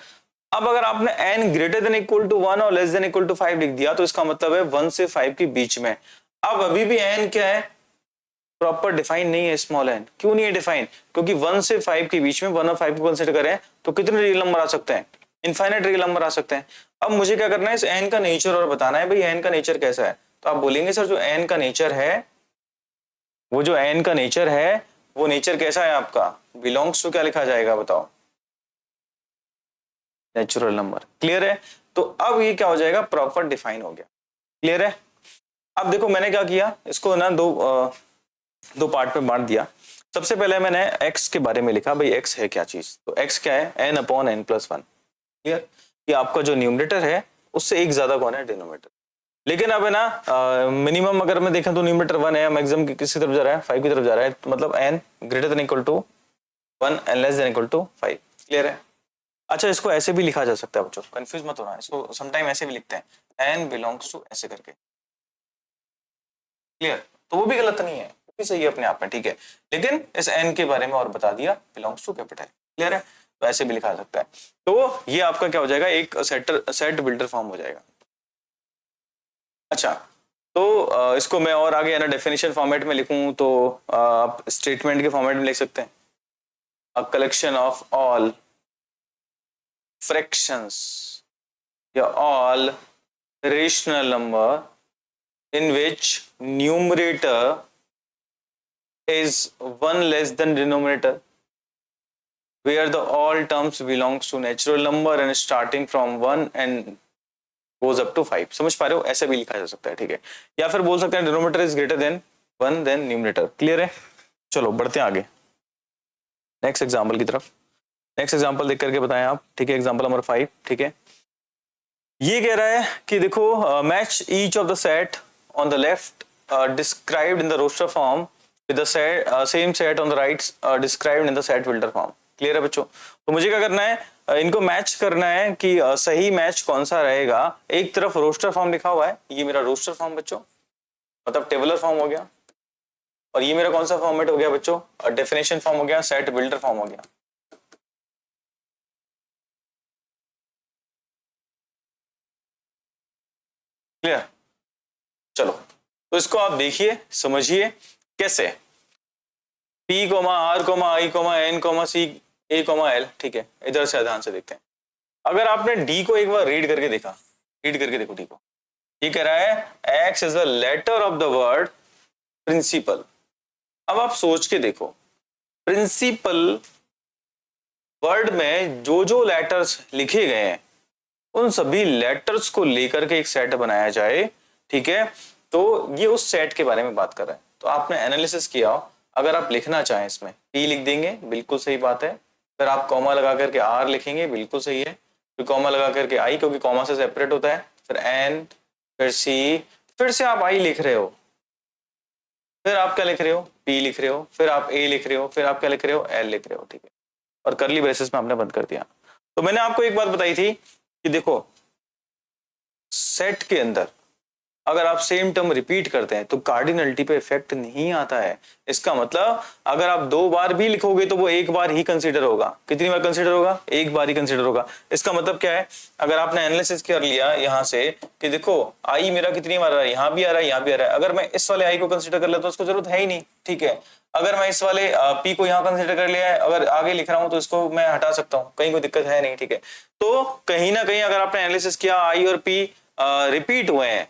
अब अगर आपने n greater than equal to 1 और लेस देन इक्वल टू 5 लिख दिया तो इसका मतलब है 1 से 5 के बीच में। अब अभी भी n क्या है, प्रॉपर डिफाइन नहीं है। स्मॉल n क्यों नहीं है डिफाइन, क्योंकि 1 से 5 के बीच में 1 और 5 को कंसीडर करें तो कितने रियल नंबर आ सकते हैं, इनफाइनाइट रियल नंबर आ सकते हैं। अब मुझे क्या करना है, इस n का नेचर और बताना है, भाई n का नेचर कैसा है। तो आप बोलेंगे सर जो n का नेचर है, वो जो n का नेचर है वो नेचर कैसा है आपका, बिलोंग्स टू क्या लिखा जाएगा बताओ, नेचुरल नंबर। क्लियर है? तो अब ये क्या हो जाएगा, प्रॉपर डिफाइन हो गया। क्लियर है? अब देखो मैंने क्या किया, इसको ना दो पार्ट में बांट दिया। सबसे पहले मैंने x के बारे में लिखा, भाई x है क्या चीज, तो x क्या है, n/n+1। क्लियर? ये आपका जो न्यूमरेटर है उससे एक ज्यादा कौन है, डिनोमिनेटर। लेकिन अब है ना मिनिमम अगर मैं देखा तो न्यूमरेटर 1 है, मैक्सिमम किसकी तरफ जा रहा है, 5 की तरफ जा रहा है। तो मतलब n greater than equal to 1 and less than equal to 5। Clear है? अच्छा, इसको ऐसे भी लिखा जा सकता है बच्चों, कंफ्यूज मत होना, इसको समटाइम ऐसे भी लिखते हैं, n बिलोंग्स टू ऐसे करके। क्लियर? तो वो भी गलत नहीं है, वो भी सही है अपने आप में, ठीक है। लेकिन इस n के बारे में और बता दिया, बिलोंग्स टू कैपिटल। क्लियर है? तो ऐसे भी लिखा जा सकता है। तो ये आपका क्या हो जाएगा, एक सेट बिल्डर फॉर्म हो जाएगा। अच्छा, तो इसको मैं और आगे है ना डेफिनेशन फॉर्मेट में लिखूं तो आप स्टेटमेंट के फॉर्मेट में लिख सकते हैं, a collection of all fractions या all rational number in which numerator is 1 less than denominator where the all terms belongs to natural number and starting from 1 and goes up to 5. समझ पा रहे हो? ऐसे भी लिखा जा सकता है, ठीक है, या फिर बोल सकते हैं denominator is greater than 1 than numerator. Clear है? चलो बढ़ते हैं आगे नेक्स्ट एग्जांपल की तरफ। नेक्स्ट एग्जांपल देख करके बताएं आप, ठीक है, एग्जांपल नंबर 5, ठीक है। ये कह रहा है कि देखो match each of the set on the left described in the roster form with the set same set on the right described in the set builder form. Clear है बच्चों? तो मुझे क्या करना है, इनको मैच करना है कि सही मैच कौन सा रहेगा। एक तरफ रोस्टर फॉर्म लिखा हुआ है, ये मेरा रोस्टर फॉर्म बच्चों, मतलब टेबलर फॉर्म हो गया, और ये मेरा कौन सा फॉर्मेट हो गया बच्चों, डेफिनेशन फॉर्म हो गया, सेट बिल्डर फॉर्म हो गया। क्लियर? चलो तो इसको आप देखिए, समझिए कैसे। P, R, I, N, C, A, L, ठीक है, इधर से ध्यान से देखते हैं। अगर आपने D को एक बार रीड करके देखा, रीड करके देखो D को, ये कह रहा है X is the letter of the word principal. अब आप सोच के देखो, प्रिंसिपल वर्ड में जो जो लेटर्स लिखे गए हैं उन सभी लेटर्स को लेकर के एक सेट बनाया जाए, ठीक है, तो ये उस सेट के बारे में बात कर रहा है। तो आपने एनालिसिस किया, अगर आप लिखना चाहें इसमें P लिख देंगे, बिल्कुल सही बात है, फिर आप कॉमा लगा करके R लिखेंगे, बिल्कुल सही है, फिर कॉमा लगा करके I, क्योंकि कॉमा से सेपरेट होता है, फिर N, फिर C, फिर से आप I लिख रहे हो, फिर आप क्या लिख रहे हो, P लिख रहे हो, फिर आप A लिख रहे हो, फिर आप क्या लिख रहे हो, L लिख रहे हो, ठीक है, और करली ब्रेसेस में आपने बंद कर दिया। तो मैंने आपको एक बात बताई थी कि देखो सेट के अंदर अगर आप सेम टर्म रिपीट करते हैं तो कार्डिनलिटी पे इफेक्ट नहीं आता है। इसका मतलब अगर आप 2 बार भी लिखोगे तो वो 1 बार ही कंसीडर होगा। कितनी बार कंसीडर होगा? 1 बार ही कंसीडर होगा। इसका मतलब क्या है, अगर आपने एनालिसिस कर लिया यहां से कि देखो आई मेरा कितनी बार आ रहा है, यहां भी आ रहा है, यहां भी आ रहा है, अगर मैं इस वाले आई को कंसीडर कर लेता तो उसको जरूरत है ही नहीं, ठीक है। अगर मैं इस वाले पी को यहाँ कंसीडर कर लिया है, अगर आगे लिख रहा हूं तो इसको मैं हटा सकता हूँ, कहीं कोई दिक्कत है नहीं, ठीक है। तो कहीं ना कहीं अगर आपने एनालिसिस किया आई और पी रिपीट हुए हैं,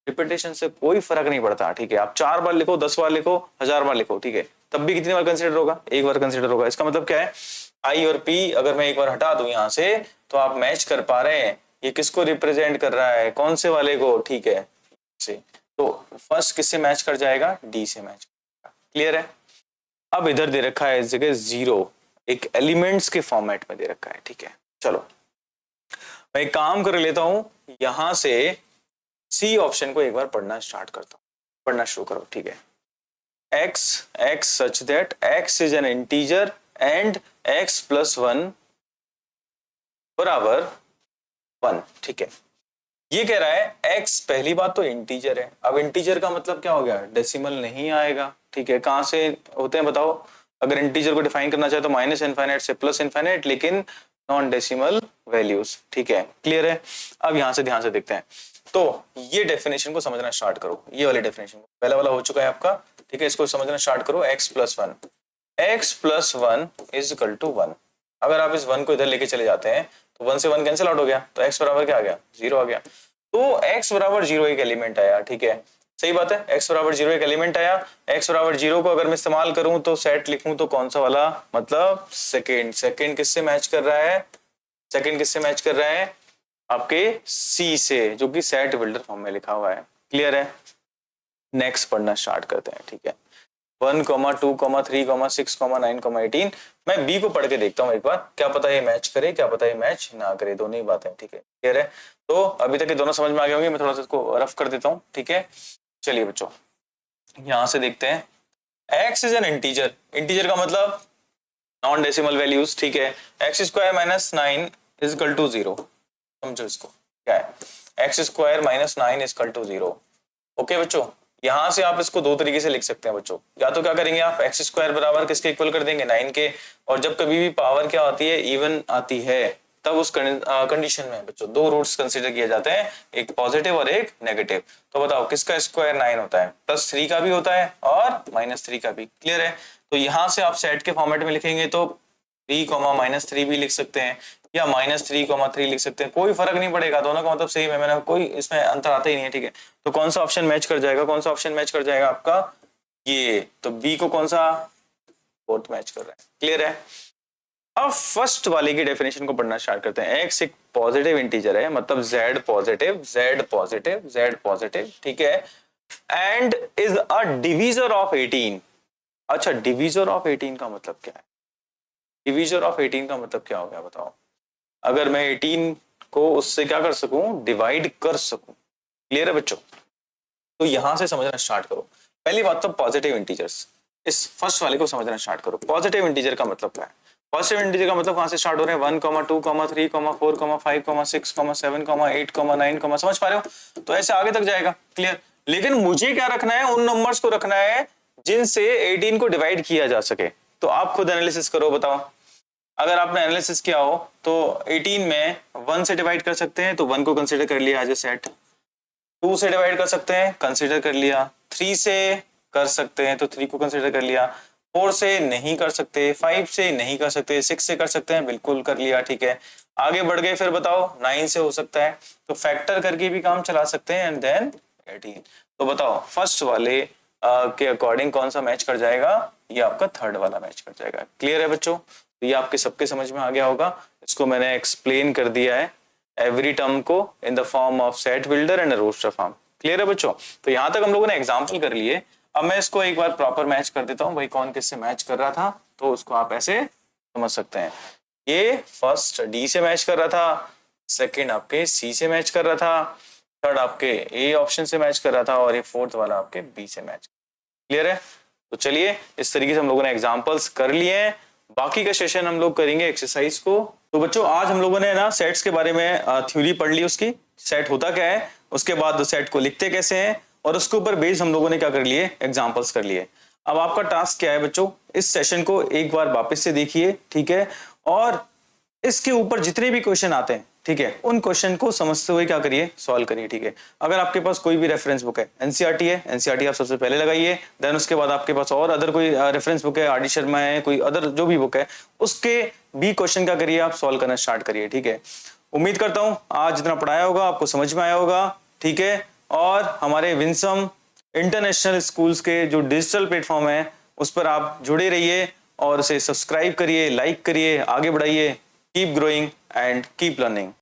रिपीटेशन से कोई फर्क नहीं पड़ता, ठीक है। आप 4 बार लिखो, 10 बार लिखो, 1000 बार लिखो, ठीक है, तब भी कितनी बार कंसीडर होगा? 1 बार कंसीडर होगा। इसका मतलब क्या है, आई और पी अगर मैं एक बार हटा दूं यहां से तो आप मैच कर पा रहे हैं ये किसको रिप्रेजेंट कर रहा है, कौन से वाले को, ठीक है, से। तो फर्स्ट किससे मैच कर जाएगा? डी से मैच। क्लियर है? अब इधर दे रखा है इस जगह 0, एक एलिमेंट्स के फॉर्मेट में दे रखा है, ठीक है। चलो मैं एक काम कर लेता हूं, यहां से सी ऑप्शन को एक बार पढ़ना स्टार्ट करता हूं, पढ़ना शुरू करो, ठीक है। x such that x is an integer and x plus 1 बराबर 1, ठीक है। ये कह रहा है x, पहली बात तो इंटीजर है। अब इंटीजर का मतलब क्या हो गया? डेसिमल नहीं आएगा, ठीक है। कहां से होते हैं बताओ? अगर इंटीजर को डिफाइन करना चाहे तो माइनस इनफाइनाइट से प्लस इनफाइनाइट, लेकिन नॉन डेसिमल वैल्यूज, ठीक है। क्लियर है? अब यहां से ध्यान से देखते हैं, तो ये डेफिनेशन को समझना स्टार्ट करो, ये वाली डेफिनेशन को, पहला वाला हो चुका है आपका, ठीक है। इसको समझना स्टार्ट करो, x plus 1 is equal to 1। अगर आप इस 1 को इधर लेके चले जाते हैं तो 1 से 1 कैंसिल आउट हो गया, तो x बराबर क्या आ गया? 0 आ गया। तो x बराबर 0 एक एलिमेंट आया, ठीक है, सही बात है, x बराबर 0 एक एलिमेंट आया। x बराबर 0 को अगर मैं इस्तेमाल करूं तो सेट लिखूं तो कौन सा वाला, मतलब सेकेंड किससे मैच कर रहा है? सेकेंड किससे मैच कर रहा है? आपके C से, जो कि सेट बिल्डर फॉर्म में लिखा हुआ है। क्लियर है? नेक्स्ट पढ़ना स्टार्ट करते हैं, ठीक है। 1, 2, 3, 6, 9, 18। मैं B को पढ़ के देखता हूँ एक बार, क्या पता ये मैच करे, क्या पता ये मैच ना करे, दोनों ही बातें, ठीक है। क्लियर है? तो अभी तक ये दोनों समझ में आ गए होंगे, मैं थोड़ा सा इसको रफ कर देता हूँ, ठीक है। चलिए बच्चों यहां से देखते हैं, x is an integer, integer का मतलब नॉन डेसिमल वैल्यूज, ठीक है। x² - 9 इज इक्वल टू 0, समझो इसको क्या है, x² - 9 is equal to 0। Okay बच्चों, यहां से आप इसको 2 तरीके से लिख सकते हैं बच्चों। या तो क्या करेंगे आप, x² बराबर किसके इक्वल कर देंगे? 9 के। और जब कभी भी पावर क्या आती है, इवन आती है, तब उस कंडीशन में बच्चों 2 रूट्स कंसीडर किए जाते हैं, एक पॉजिटिव और एक नेगेटिव। तो बताओ किसका स्क्वायर 9 होता है? +3 का भी होता है और -3 का भी। क्लियर है? तो यहां से आप सेट के फॉर्मेट में लिखेंगे तो 3, -3 भी लिख सकते हैं, या -3, 3 लिख सकते हैं, कोई फर्क नहीं पड़ेगा, दोनों का मतलब सेम है, मैंने कोई इसमें अंतर आता ही नहीं है, ठीक है। तो कौन सा ऑप्शन मैच कर जाएगा? कौन सा ऑप्शन मैच कर जाएगा आपका? ये तो बी को कौन सा फोर्थ मैच कर रहा है, क्लियर है। अब फर्स्ट वाले की डेफिनेशन को पढ़ना स्टार्ट करते हैं। एक्स एक पॉजिटिव इंटीजर है, मतलब Z positive Z positive Z positive, ठीक है, and is a divisor of 18। अच्छा, डिवीजर ऑफ 18 का मतलब क्या है? डिवीजर ऑफ 18 का मतलब क्या हो गया बताओ? अगर मैं 18 को उससे क्या कर सकूं, डिवाइड कर सकूं, क्लियर है बच्चों। तो यहां से समझना स्टार्ट करो। पहली बात तो पॉजिटिव इंटीजर्स, इस फर्स्ट वाले को समझना स्टार्ट करो। पॉजिटिव इंटीजर का मतलब क्या है? पॉजिटिव इंटीजर का मतलब कहां से स्टार्ट हो रहे हैं? 1, 2, 3, 4, 5, 6, 7, 8, 9, समझ पा रहे हो? तो ऐसे आगे तक जाएगा, क्लियर। लेकिन मुझे क्या रखना है, उन नंबर्स को रखना है जिनसे 18 को डिवाइड किया जा सके। तो आप खुद एनालिसिस करो, बताओ। अगर आपने एनालिसिस किया हो तो 18 में 1 से डिवाइड कर सकते हैं, तो 1 को कंसिडर कर लिया एज ए सेट। 2 से डिवाइड कर सकते हैं, कंसिडर कर लिया। 3 से कर सकते हैं तो 3 को कंसिडर कर लिया। 4 से नहीं कर सकते, 5 से नहीं कर सकते, 6 से कर सकते हैं, बिल्कुल कर लिया, ठीक है। आगे बढ़ गए, फिर बताओ 9 से हो सकता है, तो फैक्टर करके भी काम चला सकते हैं, एंड देन 18। तो बताओ फर्स्ट वाले के अकॉर्डिंग कौन सा मैच कर जाएगा? ये आपका थर्ड वाला मैच कर जाएगा, क्लियर है बच्चों। तो ये आपके सबके समझ में आ गया होगा। इसको मैंने एक्सप्लेन कर दिया है एवरी टर्म को in the form of set builder and roster form, clear है बच्चों। तो यहां तक हम लोगों ने एग्जांपल कर लिए। अब मैं इसको एक बार प्रॉपर मैच कर देता हूं, भाई कौन किससे मैच कर रहा था, तो उसको आप ऐसे समझ सकते हैं। ये फर्स्ट डी से मैच कर रहा था, सेकंड आपके सी से मैच कर रहा था, थर्ड आपके ए ऑप्शन से मैच कर रहा था, और ये फोर्थ वाला आपके बी से मैच, क्लियर है। तो चलिए इस तरीके से हम लोगों ने एग्जांपल्स कर लिए हैं। बाकी का सेशन हम लोग करेंगे एक्सरसाइज को। तो बच्चों आज हम लोगों ने ना सेट्स के बारे में थ्योरी पढ़ ली, उसकी सेट होता क्या है, उसके बाद सेट को लिखते कैसे हैं, और उसके ऊपर बेस्ड हम लोगों ने क्या कर लिए, एग्जांपल्स कर लिए। अब आपका टास्क क्या है बच्चों, इस सेशन को एक बार वापस से देखिए, ठीक है, और इसके ऊपर जितने भी क्वेश्चन आते हैं, ठीक है, उन क्वेश्चन को समझते हुए क्या करिए, सॉल्व करिए, ठीक है। अगर आपके पास कोई भी रेफरेंस बुक है, एनसीईआरटी है, एनसीईआरटी आप सबसे पहले लगाइए, देन उसके बाद आपके पास और अदर कोई रेफरेंस बुक है, आर डी शर्मा है, कोई अदर जो भी बुक है, उसके भी क्वेश्चन क्या करिए, आप सॉल्व करना स्टार्ट करिए, ठीक है। उम्मीद करता हूं आज जितना पढ़ाया होगा आपको समझ में आया होगा, ठीक है। और हमारे विंसम इंटरनेशनल स्कूल्स के जो डिजिटल प्लेटफॉर्म है उस पर आप जुड़े रहिए और उसे सब्सक्राइब करिए, लाइक करिए, आगे बढ़ाइए। Keep growing and keep learning.